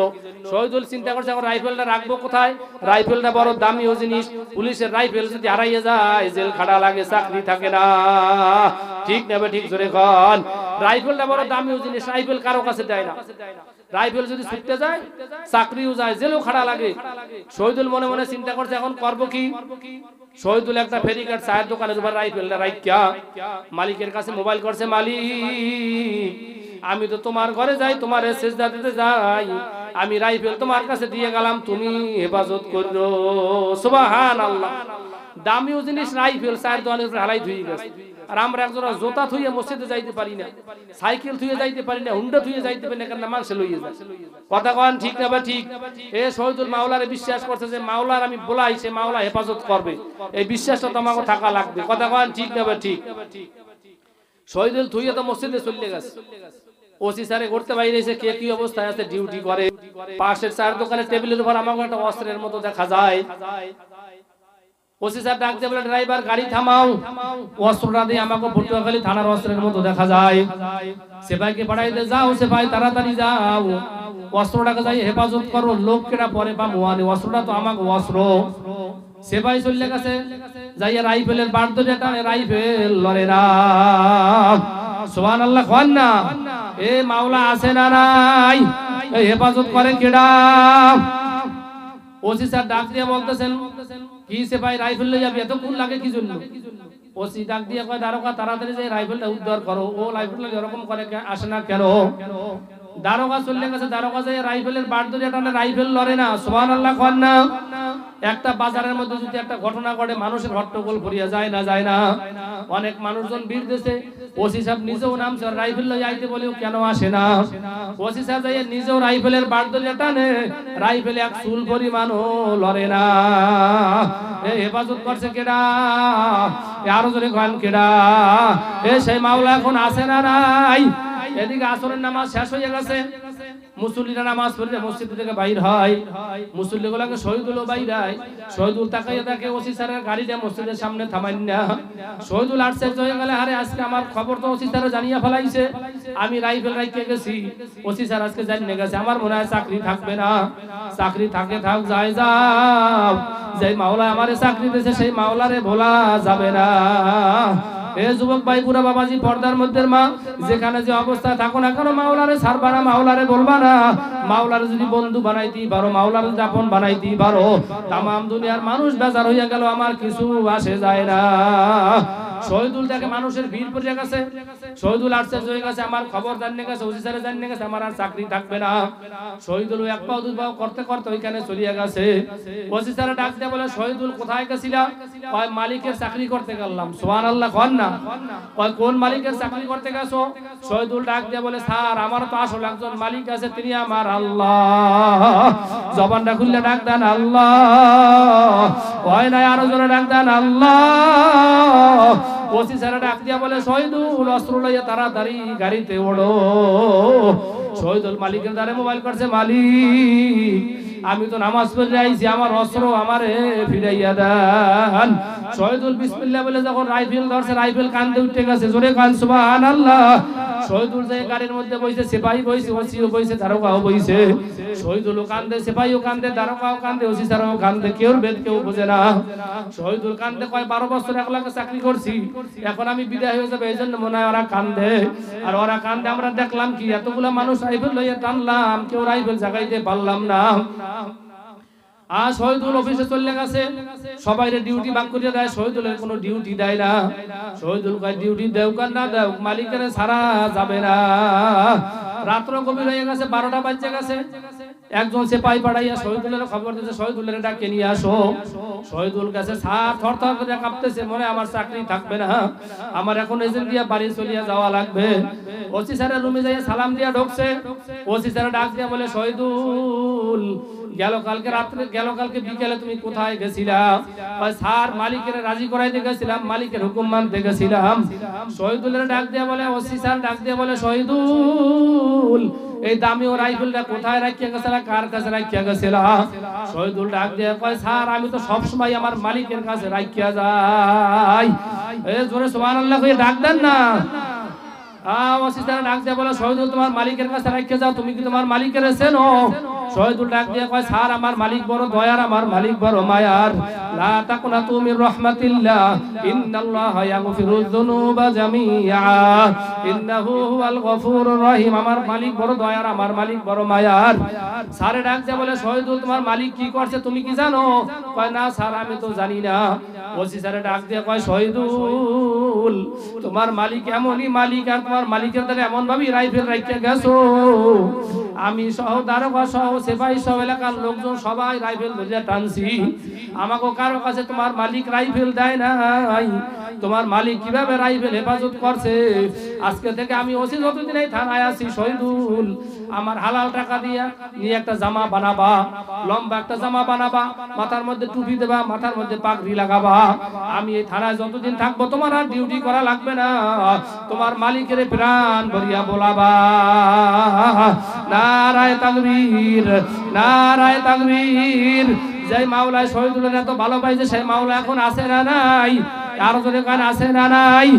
শহীদুল চিন্তা করছে এখন রাইফেলটা রাখবো কোথায়? রাইফেলটা বড় দামি জিনিস, পুলিশের রাইফেল যদি হারাইয়া যায় জেল খাটা লাগে, চাকরি থাকে না। ঠিক নেবে ঠিক জোরে কন। রাইফেলটা বড় দামি জিনিস, রাইফেল কারো কাছে দেয় না। রাইফেল যদি ছুটতে যায় চাকরিও যায়, জেলও খাড়া লাগে। শহীদুল মনে মনে চিন্তা করছে এখন করবো কি? শহীদুল একটা ফেরিঘাট চায়ের দোকানের উপর রাইফেলটা রাইখা মালিকের কাছে মোবাইল করছে, মালিক আমি তো তোমার ঘরে যাই, তোমার সেজদা দিতে যাই, আমি রাইফেল তোমার কাছে দিয়ে গেলাম, তুমি হেফাজত করো। সুবহানাল্লাহ। দামিও জিনিস রাইফেল চায়ের দোকানের উপর হালাই ধুয়ে গেছে। আর আমরা একজোড়া জোতা থুয়ে মসজিদে যাইতে পারি না, সাইকেল থুয়ে যাইতে পারি না, হুন্ডা থুয়ে যাইতে পারি না, কারণ মানুষ লইয়ে যায়। কথা কন ঠিক না বা ঠিক? এ শহীদুল মাওলারে বিশ্বাস করছে যে মাওলার আমি বলাই, সে মাওলা হেফাজত করবে, এই বিশ্বাসটা তো আমাকে থাকা লাগবে। কথা কন ঠিক না বা ঠিক? শহীদুল থুয়ে তো মসজিদে চলে গেছে। ওসি স্যারে করতে বাইরে এসে কে কি অবস্থায় আছে ডিউটি করে। পাশের চায়ের দোকানের টেবিলের উপর আমাকে একটা অস্ত্রের মতো দেখা যায়। ওসি স্যার ডাক দিয়ে বলে, ড্রাইভার গাড়ি থামাও, অস্ত্রটা দিয়ে আমাকে পটুয়াখালী থানার অস্ত্রের মতো দেখা যায়। সেপাইকে পাঠাইতে যাও, সেপাই তাড়াতাড়ি যাও, অস্ত্রটাকে যাই হেফাজত করো, লোক কেটা পরে বা মোয়ানি, অস্ত্রটা তো আমাকে অস্ত্র। সেপাই চলে গেছে, যাইয়া রাইফেলের বার ধরে টানে, রাইফেল লড়ে না। সুবহানাল্লাহ কন না? এ মাওলা আছে না নাই? এই হেফাজত করে কেডা? ওসি স্যার ডাক দিয়ে বলতেছেন, কি সেপাই রাইফেল লয়ে যাবি, এত কোন লাগে কি জন্য? ওসি ডাক দিয়ে কয়, দারোগা তাড়াতাড়ি যে রাইফেলটা উদ্ধার করো। ও রাইফেলটা এরকম করে আসে না কেন? দারোগা চলে গেছে, দারোগা যে রাইফেলের বার ধরে টানে, রাইফেল লড়ে না। সুবহানাল্লাহ কন না? একটা বাজারের মধ্যে যদি একটা ঘটনা ঘটে মানুষের হট্টগোল ভরিয়া যায় না যায় না, অনেক মানুষজন ভিড় দিয়েছে, ওসি সাহেব নিজেও নামছে, রাইফেল লইয়া আইতে বলেও কেন আসে না? ওসি সাহেব যাই নিজেও রাইফেলের বাট ধরে টানে, রাইফেলে এক চুল পরিমাণও লড়ে না। হেফাজত করছে কেডা? আরো জনে গান কেডা? সেই মাওলা এখন আসে না নাই? এদিকে আসরের নামাজ শেষ হয়ে গেছে, মুসল্লিরা নামাজ পড়ে মসজিদ থেকে বাইর হয়, মুসল্লিগুলোকে শহীদুল বাইর হয়। শহীদুল তাকাইয়া দেখে ওসি স্যারের গাড়িটা মসজিদের সামনে থামাই না। শহীদুল আশ্চর্য হয়ে গেলে, আরে আজকে আমার খবর তো ওসি স্যার জানিয়ে ফেলাইছে, আমি রাইফেল রাইখে গেছি, ওসি স্যার আজকে জানিয়ে গেছে, আমার মনে হয় চাকরি থাকবে না। চাকরি থাকে থাক, যাই যাও, যে মাওলা আমারে চাকরি দিয়েছে সেই মাওলারে ভোলা যাবে না। এ যুবক ভাই, পুরা বাবাজি, পর্দার মধ্যে মা, যেখানে যে অবস্থায় থাকো না কেন, মাওলারে ছাড়বা না, মাওলারে বলবা না। মাওলারে যদি বন্ধু বানাইতেই পারো, মাওলারে যদি আপন বানাইতেই পারো, তামাম দুনিয়ার মানুষ বেজার হইয়া গেল, আমার কিছু আসে যায় না। শহীদুল দেখে মানুষের ভিড় পড়ে গেছে, শহীদুল আশ্চর্য হয়ে গেছে, আমার খবর জানিয়ে গেছে, ওসি স্যারে জানিয়ে গেছে, আমার আর চাকরি থাকবে না। শহীদুল এক পাও দুই পাও করতে করতে ওইখানে চলিয়া গেছে। ওসি স্যারে ডাক দিয়ে বলে, শহীদুল কোথায় গেছিলা? কয় মালিকের চাকরি করতে গেলাম। সুবহানাল্লাহ কন না? কয় কোন মালিকের চাকরি করতে গেছো? শহীদুল ডাক দিয়ে বলে, স্যার আমার তো আসল একজন মালিক আছে, তিনি আমার আল্লাহ। জবানটা খুললে ডাক দেন আল্লাহ, হয় না আরো জোরে ডাক দেন আল্লাহ। ওসি স্যার ডাক দিয়া বলে, শহীদুল অস্ত্র লইয়া তাড়াতাড়ি গাড়িতে ওড়ো। শহীদুল মালিকের দ্বারে মোবাইল করছে, মালিক আমি তো নামাজ পড়ে আইছি, আমার অস্ত্র আমারে ফিরাইয়া দেন। শহীদুল বিসমিল্লাহ বলে যখন রাইফেল ধরছে, রাইফেল কান্দে উঠে গেছে, জোরে কান সুবহানাল্লাহ। শহীদুল যে গাড়ির মধ্যে বইছে, সিপাহী বইছে, ওসিও বইছে, দারোগাও বইছে। শহীদুলও কান্দে, সিপাহীও কান্দে, দারোগাও কান্দে, ওসি স্যারও কান্দে, কেউর ভেদ কেউ বোঝে না। শহীদুল কান্দে, কয় 12 বছর একলাকে চাকরি করছি, এখন আমি বিদায় হয়ে যাবে, এই জন্য মনে হয় ওরা কান্দে। আর ওরা কান্দে, আমরা দেখলাম কি এতগুলা মানুষ রাইফেল লইয়া টানলাম, কেউ রাইফেল জাগাইতে পারলাম না। আর শহীদুল অফিসে চলে গেছে, সবাইরে ডিউটি ভাগ করে দেয়, শহীদুলের কোনো ডিউটি দেয় না। শহীদুল কয়, ডিউটি দেও কার না দেও, মালিকের ছাড়া যাবে না। রাত্র গভীর হয়ে গেছে, 12টা বাজে গেছে। একজন সিপাহী পাঠাইয়া শহীদুলের খবর দিয়েছে, শহীদুলের ডাকে নিয়ে আসো। শহীদুল কাছে সাপ থরথর করে কাঁপতেছে, মনে আমার চাকরি থাকবে না, আমার এখন এজেন্ট দিয়া বাড়ি চলিয়া যাওয়া লাগবে। ওসি স্যারের রুমে যাইয়া সালাম দিয়া ঢুকছে। ওসি স্যার ডাক দিয়া বলে, শহীদুল গেল কালকে রাত্রে, গেল কালকে বিকেলে তুমি কোথায় গেছিলা? স্যার মালিকের রাজি করাইতে গেছিলাম, মালিকের হুকুম মানতে গেছিলাম। শহীদুলের ডাক দিয়া বলে, ওসি স্যার ডাক দিয়া বলে, শহীদুল এই দামি ও রাইফেলটা কোথায় রাখিয়া গেছিলা, কার কাছে রাখিয়া গেছিলা? শহীদুল ডাক দিয়া কয়, স্যার আমি তো সব সময় আমার মালিকের কাছে রাখিয়া যাই। এ জোরে সুবহানাল্লাহ কইয়া ডাক দেন না। ওসি স্যার ডাক দিয়া বলে, শহীদুল তোমার মালিকের কাছে রাখিয়া যাও, তুমি কি তোমার মালিকের চেনো? শহীদুল ডাক দিয়ে কয়, স্যার আমার মালিক বড় দয়ার, আমার মালিক বড় মায়ার। লা তাকুনাতু মির রাহমাতিল্লাহ, ইন্নাল্লাহা ইয়াগফিরুয যুনুবা জামিআ, ইন্নাহু হুয়াল গফুরুর রহিম। আমার মালিক বড় দয়ার, আমার মালিক বড় মায়ার। স্যার ডাক দিয়ে বলে, শহীদুল তোমার মালিক কি করছে তুমি কি জানো? কয় না স্যার আমি তো জানি না। ওসি স্যার ডাক দিয়ে কয়, শহীদুল তোমার মালিক এমনই মালিক, আর তোমার মালিকের দ্বারা এমন ভাবে রাইফেল রাখিয়া গেছো, আমি সহ দারোগা সহ সিপাহী সহ এলাকার লোকজন সবাই রাইফেল ধরে টানছি, আমাকে কারো কাছে তোমার মালিক রাইফেল দেয় নাই। তোমার মালিক কিভাবে রাইফেল হেফাজত করছে? আজকে থেকে আমি ওসি যতদিন এই থানায় আছি, শহীদুল আমার হালাল টাকা দিয়া নিয়ে একটা জামা বানাবা, লম্বা একটা জামা বানাবা, মাথার মধ্যে টুপি দেবা, মাথার মধ্যে পাগড়ি লাগাবা। আমি এই থানায় যতদিন থাকবো তোমার আর ডিউটি করা লাগবে না, তোমার মালিকের প্রাণ ভরিয়া বলাবা নারায়ে তাকবীর, নারায়ে তাকবীর। যেই মাওলায় শহীদুলের এত ভালোবাসে সেই মাওলা এখন আছে না নাই? আর জোরে কান আছে না নাই?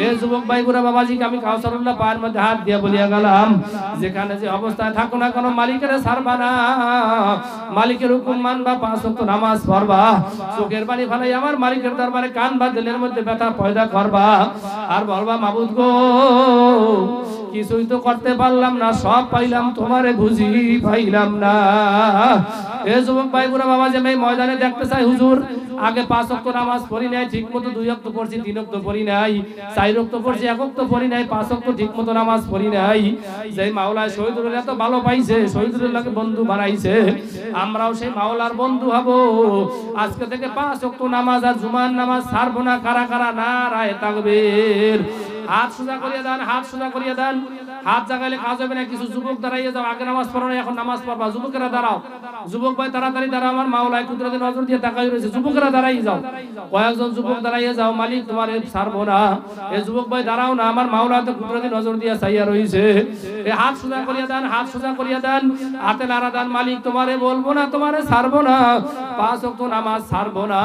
এই যুবক ভাই বুড়া বাবাজিকে আমি কাউসারুল্লাহ পায়ের মধ্যে হাত দিয়ে বলিয়া গেলাম, যেখানে যে অবস্থায় থাকো না কোনো মালিকের ছাড়বা না, মালিকের হুকুম মানবা, 5 ওয়াক্ত নামাজ পড়বা, চোখের পানি ফেলাই আমার মালিকের দরবারে কানবা, দিলের মধ্যে ব্যথা পয়দা করবা, আর বলবা মাবুদ গো কিছুই তো করতে পারলাম না, সব পাইলাম তোমারে বুঝি পাইলাম না। এ যুবক ভাই বুড়া বাবা যে আমি ময়দানে দেখতে চাই হুজুর, আগে 5 ওয়াক্ত নামাজ পড়ি নাই ঠিকমতো, 2 ওয়াক্ত পড়ছি, 3 ওয়াক্ত পড়ি নাই, 4 ওয়াক্ত পড়ছি, 1 ওয়াক্ত পড়ি নাই, 5 ওয়াক্ত ঠিকমতো নামাজ পড়ি নাই। যে মাওলা শহীদুল এত ভালো পাইছে, শহীদুল্লাহকে বন্ধু বানাইছে, আমরাও সেই মাওলার বন্ধু হব। আজকে থেকে 5 ওয়াক্ত নামাজ আর জুমার নামাজ ছাড়বো না। কারা কারা নারায়ে তাকবীর। হাত সোজা করিয়ে দেন, হাত সোজা করিয়ে দেন। হাত জাগাইলে কাজ হবে না। কিছু যুবক দাঁড়াইয়ে যাও, আগে নামাজ পড়ো না, এখন নামাজ পড়বা। যুবকেরা দাঁড়াও, যুবক ভাই তাড়াতাড়ি দাঁড়াও, আমার মাওলায় কুদরতি নজর দিয়ে তাকাই রয়েছে। যুবকেরা দাঁড়াই যাও, কয়েকজন যুবক দাঁড়াইয়ে যাও, মালিক তোমার ছাড়বো না। এই যুবক ভাই দাঁড়াও না, আমার মাওলা তো কুদরতি নজর দিয়ে চাইয়া রয়েছে। এই হাত সোজা করিয়ে দেন, হাত সোজা করিয়ে দেন, হাতে নাড়া দেন, মালিক তোমারে বলবো না, তোমারে ছাড়বো না, 5 ওয়াক্ত নামাজ ছাড়বো না।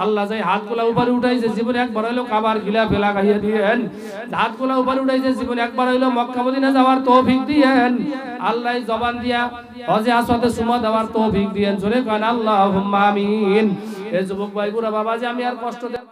আল্লাহ যাই হাতগুলা উপরে উঠাইছে, জীবনে একবার হইলো কাবার গিলা ফেলা খাইয়ে দিয়েন। হাতগুলা উপরে উঠাইছে, জীবনে একবার হইলো মক্কা মদিনা যাওয়ার তৌফিক দিয়েন। আল্লাহ জবান দিয়া হজে আসওয়াদে সুমা দেওয়ার তৌফিক দিয়েন। জোরে কান আল্লাহুম্মা আমিন। এই যুবক ভাই বুড়া বাবা যে আমি আর কষ্ট দেব